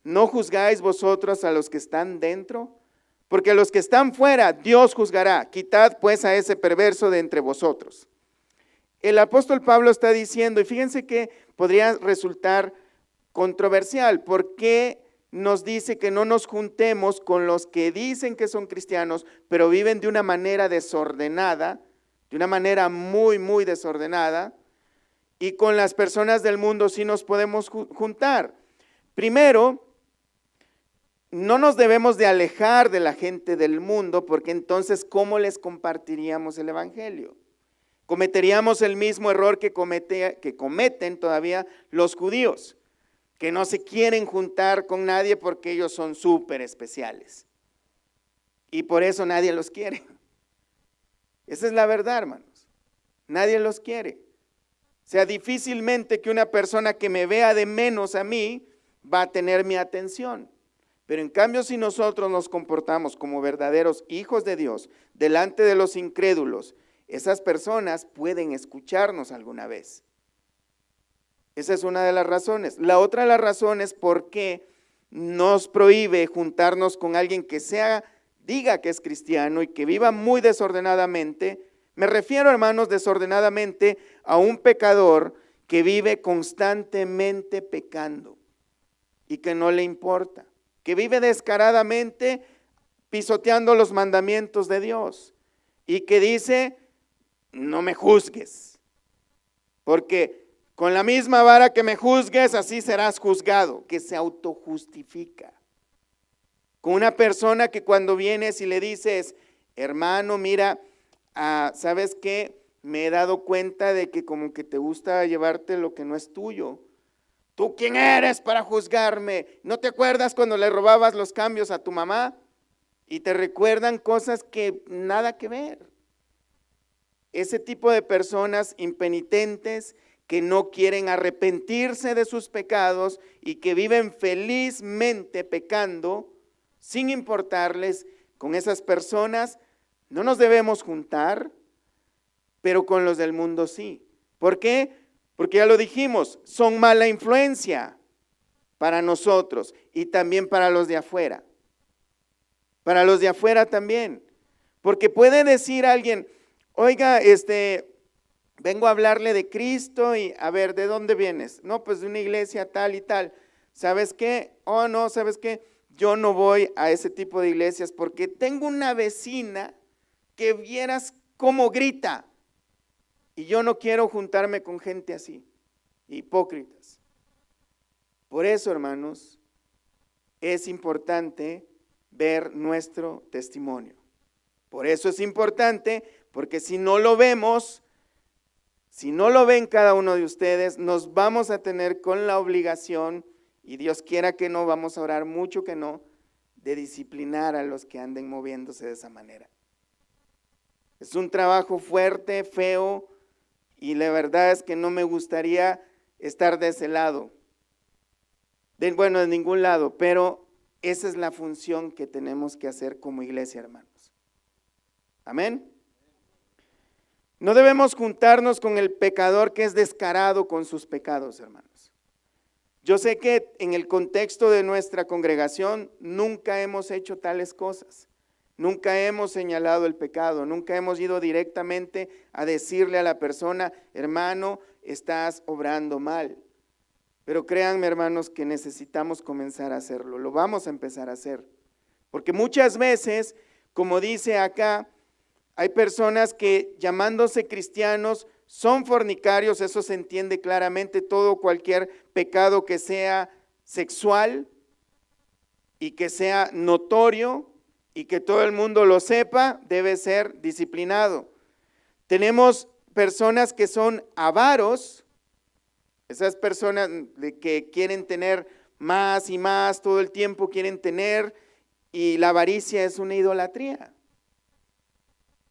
¿No juzgáis vosotros a los que están dentro? Porque a los que están fuera Dios juzgará. Quitad pues a ese perverso de entre vosotros. El apóstol Pablo está diciendo, y fíjense que podría resultar controversial, porque nos dice que no nos juntemos con los que dicen que son cristianos, pero viven de una manera desordenada, de una manera muy, muy desordenada, y con las personas del mundo sí nos podemos juntar. Primero, no nos debemos de alejar de la gente del mundo, porque entonces, ¿cómo les compartiríamos el evangelio? Cometeríamos el mismo error que cometen todavía los judíos, que no se quieren juntar con nadie porque ellos son súper especiales. Y por eso nadie los quiere. Esa es la verdad, hermanos. Nadie los quiere. O sea, difícilmente que una persona que me vea de menos a mí va a tener mi atención. Pero en cambio, si nosotros nos comportamos como verdaderos hijos de Dios delante de los incrédulos, esas personas pueden escucharnos alguna vez. Esa es una de las razones. La otra de las razones por qué nos prohíbe juntarnos con alguien que diga que es cristiano y que viva muy desordenadamente. Me refiero, hermanos, desordenadamente a un pecador que vive constantemente pecando y que no le importa, que vive descaradamente pisoteando los mandamientos de Dios y que dice, no me juzgues, porque con la misma vara que me juzgues, así serás juzgado, que se autojustifica. Con una persona que cuando vienes y le dices, hermano, mira, ¿sabes qué? Me he dado cuenta de que como que te gusta llevarte lo que no es tuyo. ¿Tú quién eres para juzgarme? ¿No te acuerdas cuando le robabas los cambios a tu mamá? Y te recuerdan cosas que nada que ver. Ese tipo de personas impenitentes que no quieren arrepentirse de sus pecados y que viven felizmente pecando sin importarles, con esas personas no nos debemos juntar, pero con los del mundo sí. ¿Por qué? Porque ya lo dijimos, son mala influencia para nosotros y también para los de afuera. para los de afuera también. Porque puede decir alguien, oiga, vengo a hablarle de Cristo y a ver, ¿de dónde vienes? No, pues de una iglesia tal y tal. ¿Sabes qué? Oh, no, ¿sabes qué? Yo no voy a ese tipo de iglesias porque tengo una vecina que vieras cómo grita. Y yo no quiero juntarme con gente así, hipócritas. Por eso, hermanos, es importante ver nuestro testimonio. Por eso es importante, porque si no lo vemos, si no lo ven cada uno de ustedes, nos vamos a tener con la obligación, y Dios quiera que no, vamos a orar mucho que no, de disciplinar a los que anden moviéndose de esa manera. Es un trabajo fuerte, feo, y la verdad es que no me gustaría estar de ese lado. De ningún lado, pero esa es la función que tenemos que hacer como iglesia, hermanos. Amén. No debemos juntarnos con el pecador que es descarado con sus pecados, hermanos. Yo sé que en el contexto de nuestra congregación nunca hemos hecho tales cosas. Nunca hemos señalado el pecado, nunca hemos ido directamente a decirle a la persona, hermano, estás obrando mal. Pero créanme, hermanos, que necesitamos comenzar a hacerlo, lo vamos a empezar a hacer. Porque muchas veces, como dice acá, hay personas que llamándose cristianos son fornicarios, eso se entiende claramente, cualquier pecado que sea sexual y que sea notorio y que todo el mundo lo sepa, debe ser disciplinado. Tenemos personas que son avaros, esas personas que quieren tener más y más, todo el tiempo quieren tener, y la avaricia es una idolatría.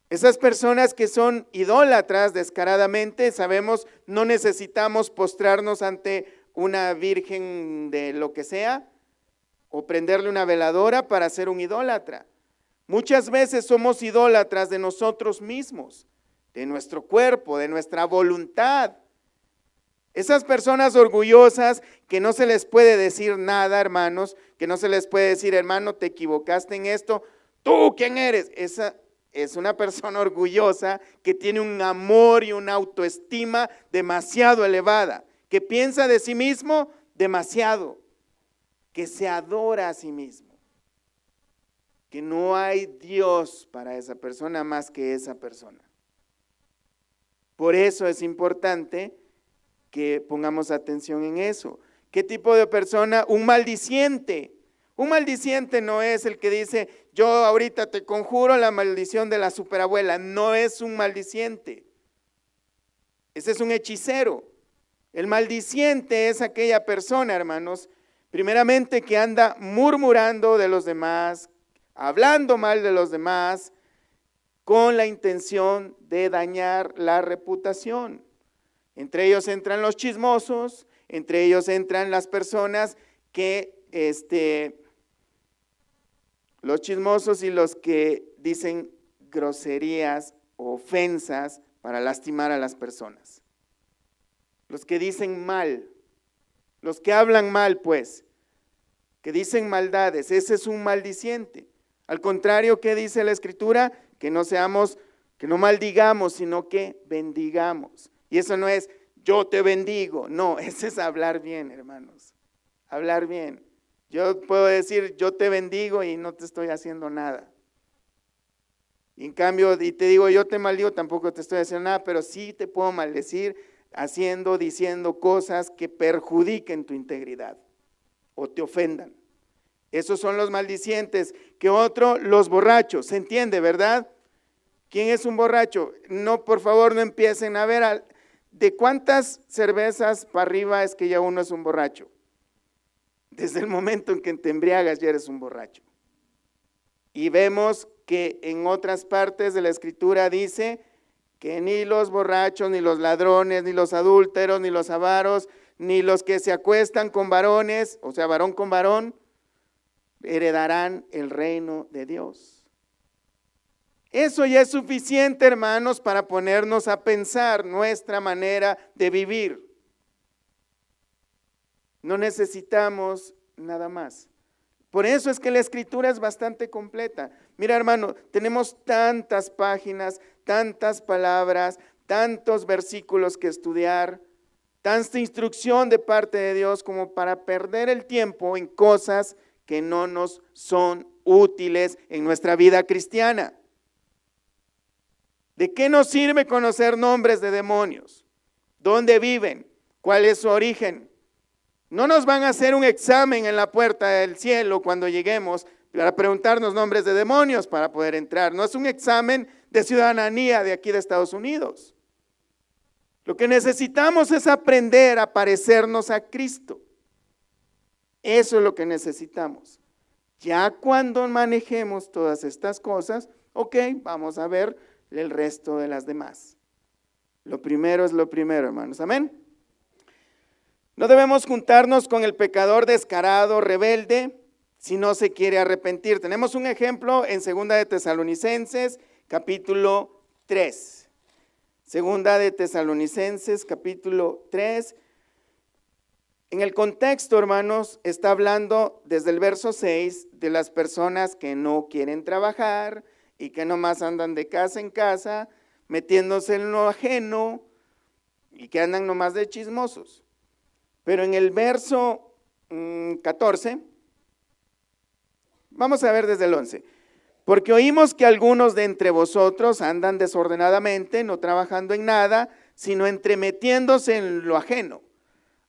Esas personas que son idólatras descaradamente, sabemos, no necesitamos postrarnos ante una virgen de lo que sea, o prenderle una veladora para ser un idólatra. Muchas veces somos idólatras de nosotros mismos, de nuestro cuerpo, de nuestra voluntad. Esas personas orgullosas que no se les puede decir nada, hermanos, que no se les puede decir, hermano, te equivocaste en esto, ¿tú quién eres? Esa es una persona orgullosa que tiene un amor y una autoestima demasiado elevada, que piensa de sí mismo demasiado, que se adora a sí mismo, que no hay Dios para esa persona más que esa persona. Por eso es importante que pongamos atención en eso. ¿Qué tipo de persona? Un maldiciente. Un maldiciente no es el que dice, yo ahorita te conjuro la maldición de la superabuela. No es un maldiciente. Ese es un hechicero. El maldiciente es aquella persona, hermanos, primeramente que anda murmurando de los demás, hablando mal de los demás, con la intención de dañar la reputación. Entre ellos entran los chismosos, entre ellos entran las personas que, los chismosos y los que dicen groserías o ofensas para lastimar a las personas. Los que dicen mal, los que hablan mal, pues, que dicen maldades, ese es un maldiciente. Al contrario, ¿qué dice la Escritura? Que no maldigamos, sino que bendigamos. Y eso no es, yo te bendigo, no, ese es hablar bien, hermanos, hablar bien. Yo puedo decir, yo te bendigo y no te estoy haciendo nada. Y en cambio, y te digo, yo te maldigo, tampoco te estoy haciendo nada, pero sí te puedo maldecir diciendo cosas que perjudiquen tu integridad o te ofendan. Esos son los maldicientes. ¿Qué otro? Los borrachos, ¿se entiende, verdad? ¿Quién es un borracho? No, por favor, no empiecen a ver de cuántas cervezas para arriba es que ya uno es un borracho. Desde el momento en que te embriagas ya eres un borracho. Y vemos que en otras partes de la Escritura dice que ni los borrachos, ni los ladrones, ni los adúlteros, ni los avaros, ni los que se acuestan con varones, o sea, varón con varón, heredarán el reino de Dios. Eso ya es suficiente, hermanos, para ponernos a pensar nuestra manera de vivir. No necesitamos nada más. Por eso es que la Escritura es bastante completa. Mira, hermano, tenemos tantas páginas, tantas palabras, tantos versículos que estudiar, tanta instrucción de parte de Dios como para perder el tiempo en cosas que no nos son útiles en nuestra vida cristiana. ¿De qué nos sirve conocer nombres de demonios? ¿Dónde viven? ¿Cuál es su origen? No nos van a hacer un examen en la puerta del cielo cuando lleguemos para preguntarnos nombres de demonios para poder entrar. No es un examen de ciudadanía de aquí de Estados Unidos. Lo que necesitamos es aprender a parecernos a Cristo. Eso es lo que necesitamos. Ya cuando manejemos todas estas cosas, ok, vamos a ver el resto de las demás. Lo primero es lo primero, hermanos. Amén. No debemos juntarnos con el pecador descarado, rebelde, si no se quiere arrepentir. Tenemos un ejemplo en 2 de Tesalonicenses, capítulo 3. 2 de Tesalonicenses, capítulo 3. En el contexto, hermanos, está hablando desde el verso 6 de las personas que no quieren trabajar y que nomás andan de casa en casa, metiéndose en lo ajeno y que andan nomás de chismosos. Pero en el verso 14, vamos a ver desde el 11. Porque oímos que algunos de entre vosotros andan desordenadamente, no trabajando en nada, sino entremetiéndose en lo ajeno.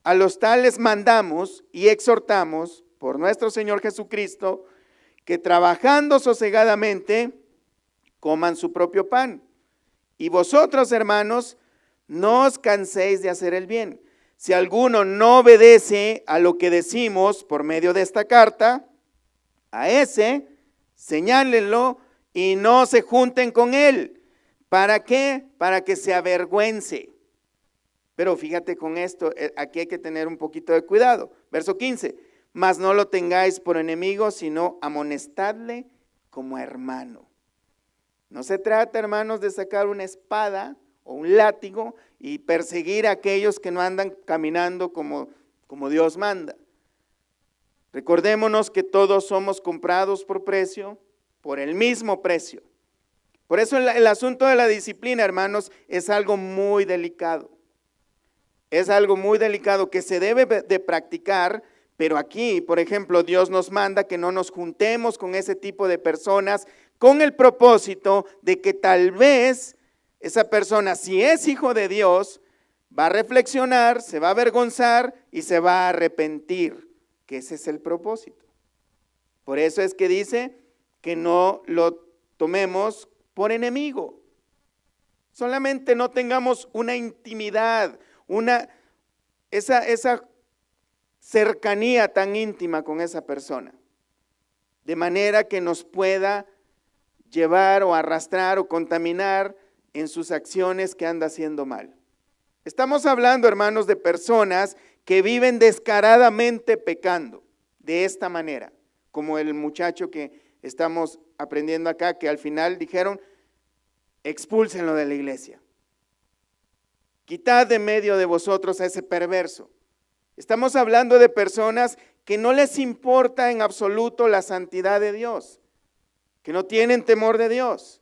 A los tales mandamos y exhortamos por nuestro Señor Jesucristo que trabajando sosegadamente coman su propio pan. Y vosotros, hermanos, no os canséis de hacer el bien. Si alguno no obedece a lo que decimos por medio de esta carta, a ese señálenlo y no se junten con él. ¿Para qué? Para que se avergüence. Pero fíjate con esto, aquí hay que tener un poquito de cuidado. Verso 15, mas no lo tengáis por enemigo, sino amonestadle como hermano. No se trata, hermanos, de sacar una espada o un látigo y perseguir a aquellos que no andan caminando como Dios manda. Recordémonos que todos somos comprados por precio, por el mismo precio. Por eso el asunto de la disciplina, hermanos, es algo muy delicado. Es algo muy delicado que se debe de practicar, pero aquí, por ejemplo, Dios nos manda que no nos juntemos con ese tipo de personas con el propósito de que tal vez esa persona, si es hijo de Dios, va a reflexionar, se va a avergonzar y se va a arrepentir, que ese es el propósito. Por eso es que dice que no lo tomemos por enemigo. Solamente no tengamos una intimidad, esa cercanía tan íntima con esa persona, de manera que nos pueda llevar o arrastrar o contaminar en sus acciones que anda haciendo mal. Estamos hablando, hermanos, de personas que viven descaradamente pecando de esta manera, como el muchacho que estamos aprendiendo acá, que al final dijeron, expúlsenlo de la iglesia. Quitad de medio de vosotros a ese perverso. Estamos hablando de personas que no les importa en absoluto la santidad de Dios, que no tienen temor de Dios.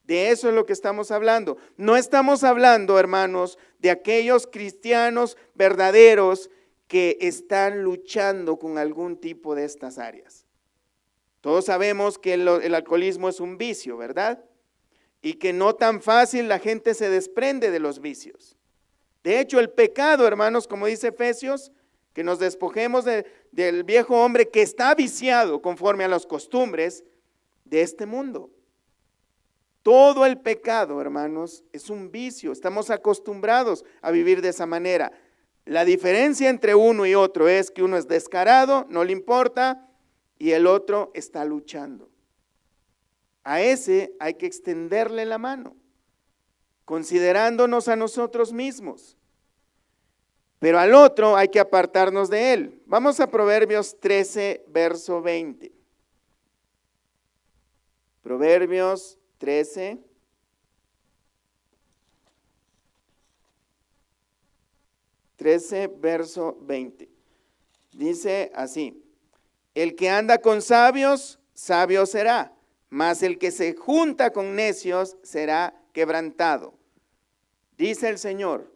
De eso es lo que estamos hablando. No estamos hablando, hermanos, de aquellos cristianos verdaderos que están luchando con algún tipo de estas áreas. Todos sabemos que el alcoholismo es un vicio, ¿verdad? Y que no tan fácil la gente se desprende de los vicios. De hecho, el pecado, hermanos, como dice Efesios, que nos despojemos del viejo hombre que está viciado conforme a las costumbres de este mundo. Todo el pecado, hermanos, es un vicio. Estamos acostumbrados a vivir de esa manera. La diferencia entre uno y otro es que uno es descarado, no le importa, y el otro está luchando. A ese hay que extenderle la mano, considerándonos a nosotros mismos. Pero al otro hay que apartarnos de él. Vamos a Proverbios 13, verso 20. Proverbios 13. Verso 20. Dice así: El que anda con sabios, sabio será, mas el que se junta con necios será quebrantado. Dice el Señor,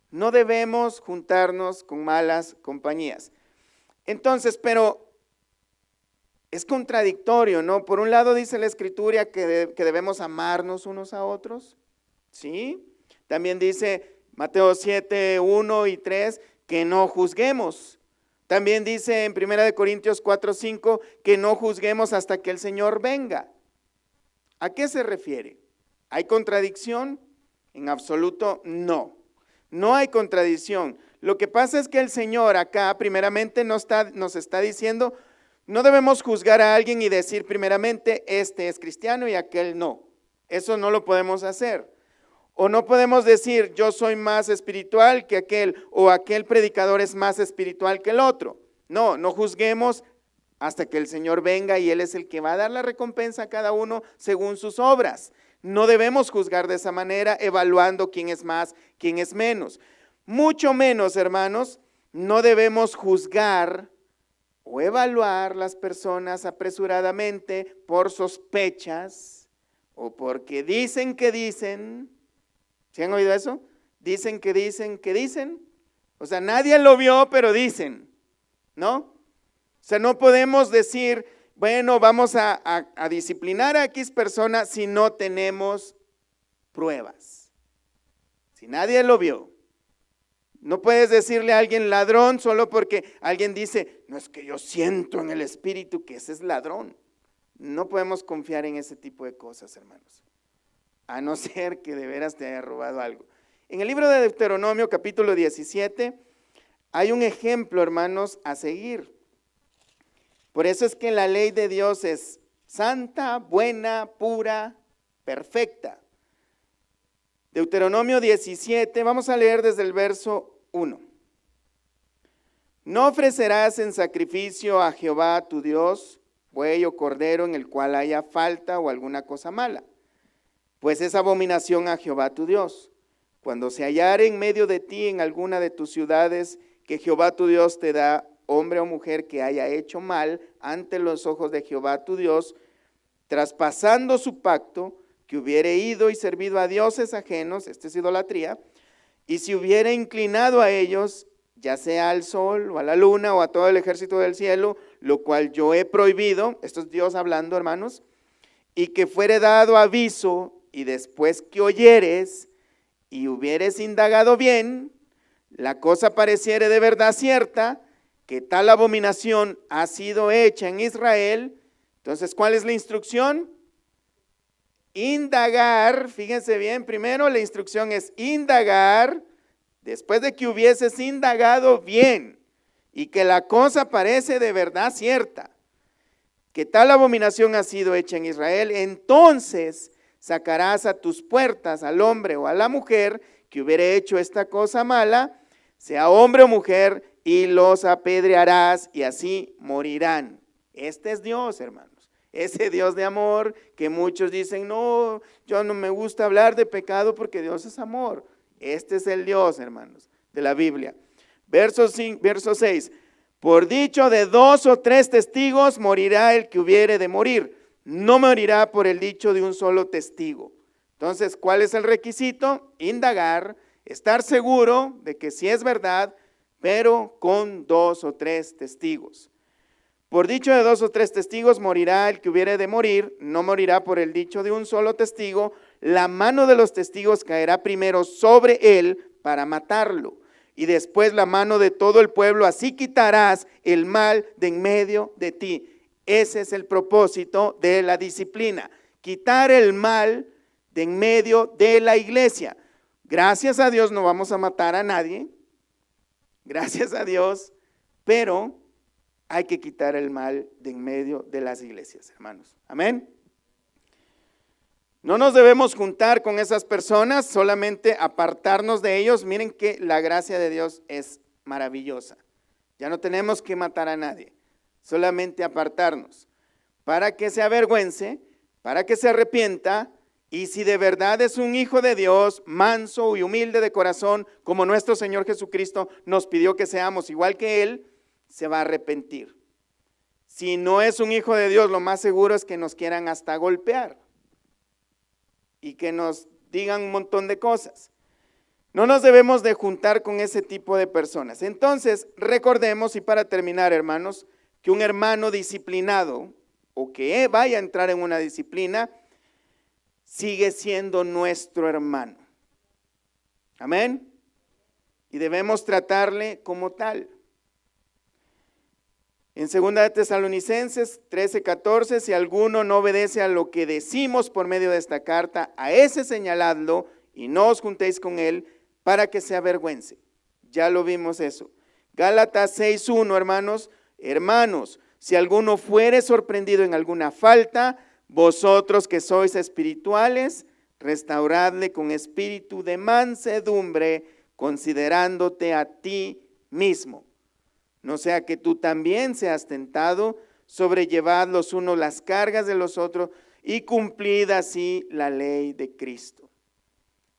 no debemos juntarnos con malas compañías. Entonces, pero es contradictorio, ¿no? Por un lado dice la Escritura que debemos amarnos unos a otros, ¿sí? También dice Mateo 7, 1 y 3, que no juzguemos. También dice en 1 Corintios 4, 5, que no juzguemos hasta que el Señor venga. ¿A qué se refiere? ¿Hay contradicción? En absoluto no. No hay contradicción. Lo que pasa es que el Señor acá primeramente nos está diciendo, no debemos juzgar a alguien y decir primeramente, este es cristiano y aquel no. Eso no lo podemos hacer. O no podemos decir, yo soy más espiritual que aquel, o aquel predicador es más espiritual que el otro. No, no juzguemos hasta que el Señor venga y Él es el que va a dar la recompensa a cada uno según sus obras. No debemos juzgar de esa manera, evaluando quién es más, quién es menos. Mucho menos, hermanos, no debemos juzgar o evaluar las personas apresuradamente por sospechas o porque dicen que dicen. ¿Sí han oído eso? Dicen que dicen que dicen. O sea, nadie lo vio, pero dicen, ¿no? O sea, no podemos decir, bueno, vamos a disciplinar a X persona si no tenemos pruebas. Si nadie lo vio. No puedes decirle a alguien ladrón solo porque alguien dice, no es que yo siento en el espíritu que ese es ladrón. No podemos confiar en ese tipo de cosas, hermanos. A no ser que de veras te haya robado algo. En el libro de Deuteronomio, capítulo 17, hay un ejemplo, hermanos, a seguir. Por eso es que la ley de Dios es santa, buena, pura, perfecta. Deuteronomio 17, vamos a leer desde el verso 1. No ofrecerás en sacrificio a Jehová tu Dios, buey o cordero en el cual haya falta o alguna cosa mala, pues es abominación a Jehová tu Dios. Cuando se hallare en medio de ti en alguna de tus ciudades que Jehová tu Dios te da, hombre o mujer que haya hecho mal ante los ojos de Jehová tu Dios, traspasando su pacto, que hubiere ido y servido a dioses ajenos, esta es idolatría, y si hubiere inclinado a ellos, ya sea al sol o a la luna o a todo el ejército del cielo, lo cual yo he prohibido, esto es Dios hablando, hermanos, y que fuere dado aviso, y después que oyeres y hubieres indagado bien, la cosa pareciere de verdad cierta, que tal abominación ha sido hecha en Israel. Entonces, ¿cuál es la instrucción? Indagar, fíjense bien, primero la instrucción es indagar, después de que hubieses indagado bien y que la cosa parece de verdad cierta, que tal abominación ha sido hecha en Israel, entonces sacarás a tus puertas al hombre o a la mujer que hubiere hecho esta cosa mala, sea hombre o mujer, y los apedrearás y así morirán. Este es Dios, hermanos, ese Dios de amor que muchos dicen, no, yo no me gusta hablar de pecado porque Dios es amor. Este es el Dios, hermanos, de la Biblia. Verso 6, por dicho de 2 o 3 testigos morirá el que hubiere de morir, no morirá por el dicho de un solo testigo. Entonces, ¿cuál es el requisito? Indagar, estar seguro de que sí es verdad, pero con 2 o 3 testigos. Por dicho de 2 o 3 testigos morirá el que hubiere de morir, no morirá por el dicho de un solo testigo. La mano de los testigos caerá primero sobre él para matarlo, y después la mano de todo el pueblo, así quitarás el mal de en medio de ti. Ese es el propósito de la disciplina, quitar el mal de en medio de la iglesia. Gracias a Dios no vamos a matar a nadie, gracias a Dios, pero hay que quitar el mal de en medio de las iglesias, hermanos. Amén. No nos debemos juntar con esas personas, solamente apartarnos de ellos. Miren que la gracia de Dios es maravillosa. Ya no tenemos que matar a nadie, solamente apartarnos para que se avergüence, para que se arrepienta, y si de verdad es un hijo de Dios, manso y humilde de corazón, como nuestro Señor Jesucristo nos pidió que seamos igual que Él, se va a arrepentir. Si no es un hijo de Dios, lo más seguro es que nos quieran hasta golpear y que nos digan un montón de cosas. No nos debemos de juntar con ese tipo de personas. Entonces, recordemos, y para terminar, hermanos, que un hermano disciplinado o que vaya a entrar en una disciplina, sigue siendo nuestro hermano. Amén. Y debemos tratarle como tal. En 2 de Tesalonicenses 13:14, si alguno no obedece a lo que decimos por medio de esta carta, a ese señaladlo y no os juntéis con él para que se avergüence. Ya lo vimos eso. Gálatas 6:1, hermanos, si alguno fuere sorprendido en alguna falta, vosotros que sois espirituales, restauradle con espíritu de mansedumbre, considerándote a ti mismo. No sea que tú también seas tentado, sobrellevad los unos las cargas de los otros y cumplid así la ley de Cristo.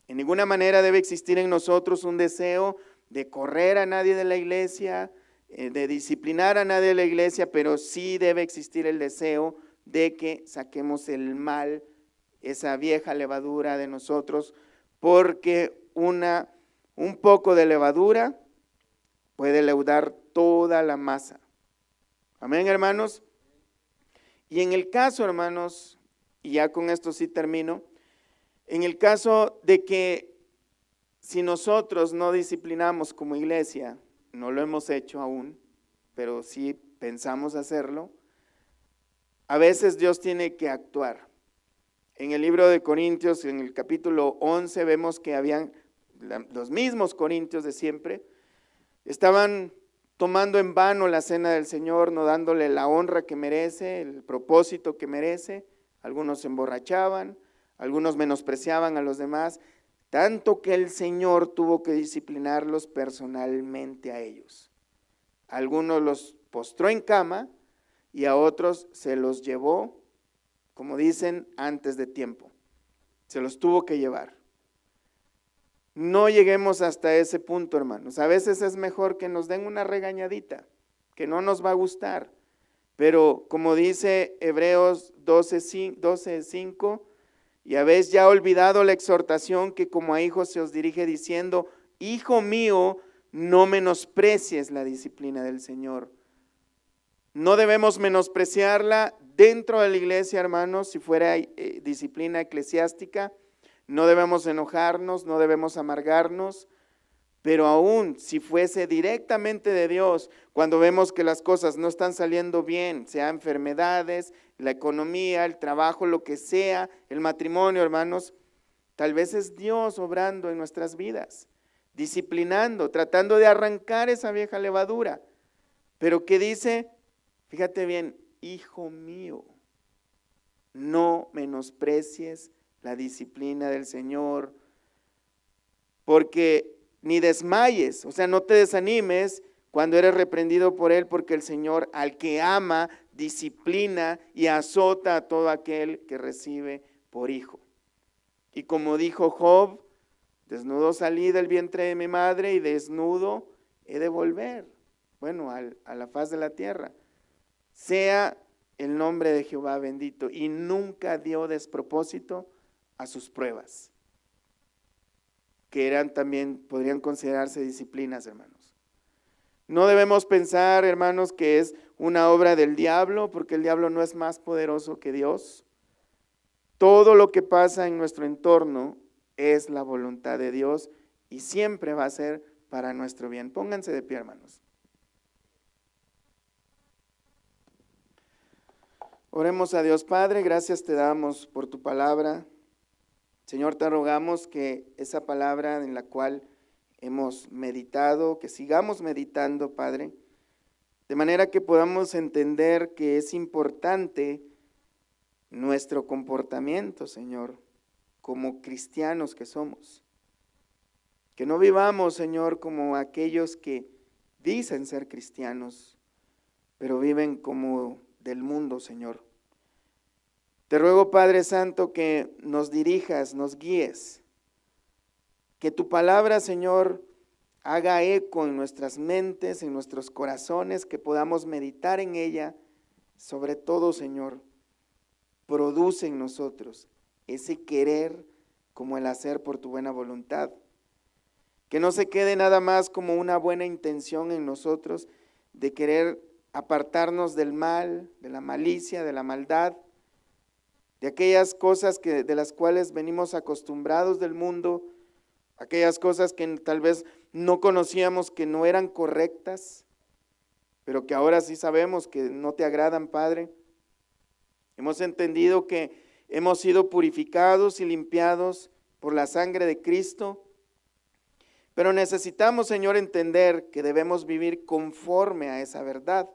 En ninguna manera debe existir en nosotros un deseo de correr a nadie de la iglesia, de disciplinar a nadie de la iglesia, pero sí debe existir el deseo de que saquemos el mal, esa vieja levadura de nosotros, porque un poco de levadura puede leudar toda la masa. Amén, hermanos. Y en el caso, hermanos, y ya con esto sí termino, en el caso de que si nosotros no disciplinamos como iglesia, no lo hemos hecho aún, pero sí pensamos hacerlo, a veces Dios tiene que actuar. En el libro de Corintios, en el capítulo 11, vemos que habían los mismos corintios de siempre, estaban tomando en vano la cena del Señor, no dándole la honra que merece, el propósito que merece. Algunos se emborrachaban, algunos menospreciaban a los demás, tanto que el Señor tuvo que disciplinarlos personalmente a ellos. Algunos los postró en cama y a otros se los llevó, como dicen, antes de tiempo. Se los tuvo que llevar. No lleguemos hasta ese punto, hermanos. A veces es mejor que nos den una regañadita, que no nos va a gustar. Pero como dice Hebreos 12:5, y habéis ya olvidado la exhortación que como a hijos se os dirige diciendo, hijo mío, no menosprecies la disciplina del Señor. No debemos menospreciarla dentro de la iglesia, hermanos, si fuera disciplina eclesiástica. No debemos enojarnos, no debemos amargarnos, pero aún si fuese directamente de Dios, cuando vemos que las cosas no están saliendo bien, sea enfermedades, la economía, el trabajo, lo que sea, el matrimonio, hermanos, tal vez es Dios obrando en nuestras vidas, disciplinando, tratando de arrancar esa vieja levadura. Pero ¿qué dice? Fíjate bien, hijo mío, no menosprecies la disciplina del Señor, porque ni desmayes, o sea, no te desanimes cuando eres reprendido por Él, porque el Señor al que ama, disciplina y azota a todo aquel que recibe por hijo. Y como dijo Job, desnudo salí del vientre de mi madre y desnudo he de volver, bueno, a la faz de la tierra. Sea el nombre de Jehová bendito, y nunca dio despropósito a sus pruebas, que eran también, podrían considerarse disciplinas, hermanos. No debemos pensar, hermanos, que es una obra del diablo, porque el diablo no es más poderoso que Dios. Todo lo que pasa en nuestro entorno es la voluntad de Dios y siempre va a ser para nuestro bien. Pónganse de pie, hermanos. Oremos a Dios. Padre, gracias te damos por tu palabra. Señor, te rogamos que esa palabra en la cual hemos meditado, que sigamos meditando, Padre, de manera que podamos entender que es importante nuestro comportamiento, Señor, como cristianos que somos. Que no vivamos, Señor, como aquellos que dicen ser cristianos, pero viven como del mundo, Señor. Te ruego, Padre Santo, que nos dirijas, nos guíes, que tu palabra, Señor, haga eco en nuestras mentes, en nuestros corazones, que podamos meditar en ella Sobre todo, Señor, produce en nosotros ese querer como el hacer por tu buena voluntad. Que no se quede nada más como una buena intención en nosotros de querer apartarnos del mal, de la malicia, de la maldad, de aquellas cosas de las cuales venimos acostumbrados del mundo, aquellas cosas que tal vez no conocíamos que no eran correctas, pero que ahora sí sabemos que no te agradan, Padre. Hemos entendido que hemos sido purificados y limpiados por la sangre de Cristo, pero necesitamos, Señor, entender que debemos vivir conforme a esa verdad.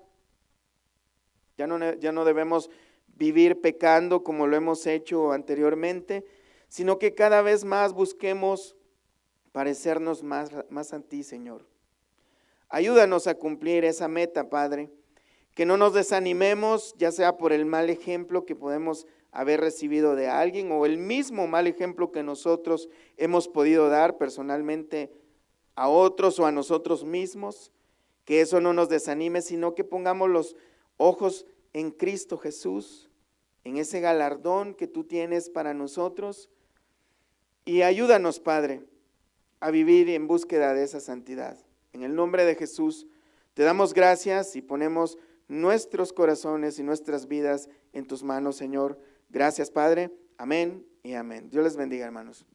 Ya no debemos vivir pecando como lo hemos hecho anteriormente, sino que cada vez más busquemos parecernos más a ti, Señor. Ayúdanos a cumplir esa meta, Padre, que no nos desanimemos, ya sea por el mal ejemplo que podemos haber recibido de alguien o el mismo mal ejemplo que nosotros hemos podido dar personalmente a otros o a nosotros mismos, que eso no nos desanime, sino que pongamos los ojos en Cristo Jesús, en ese galardón que tú tienes para nosotros, y ayúdanos, Padre, a vivir en búsqueda de esa santidad. En el nombre de Jesús, te damos gracias y ponemos nuestros corazones y nuestras vidas en tus manos, Señor. Gracias, Padre. Amén y amén. Dios les bendiga, hermanos.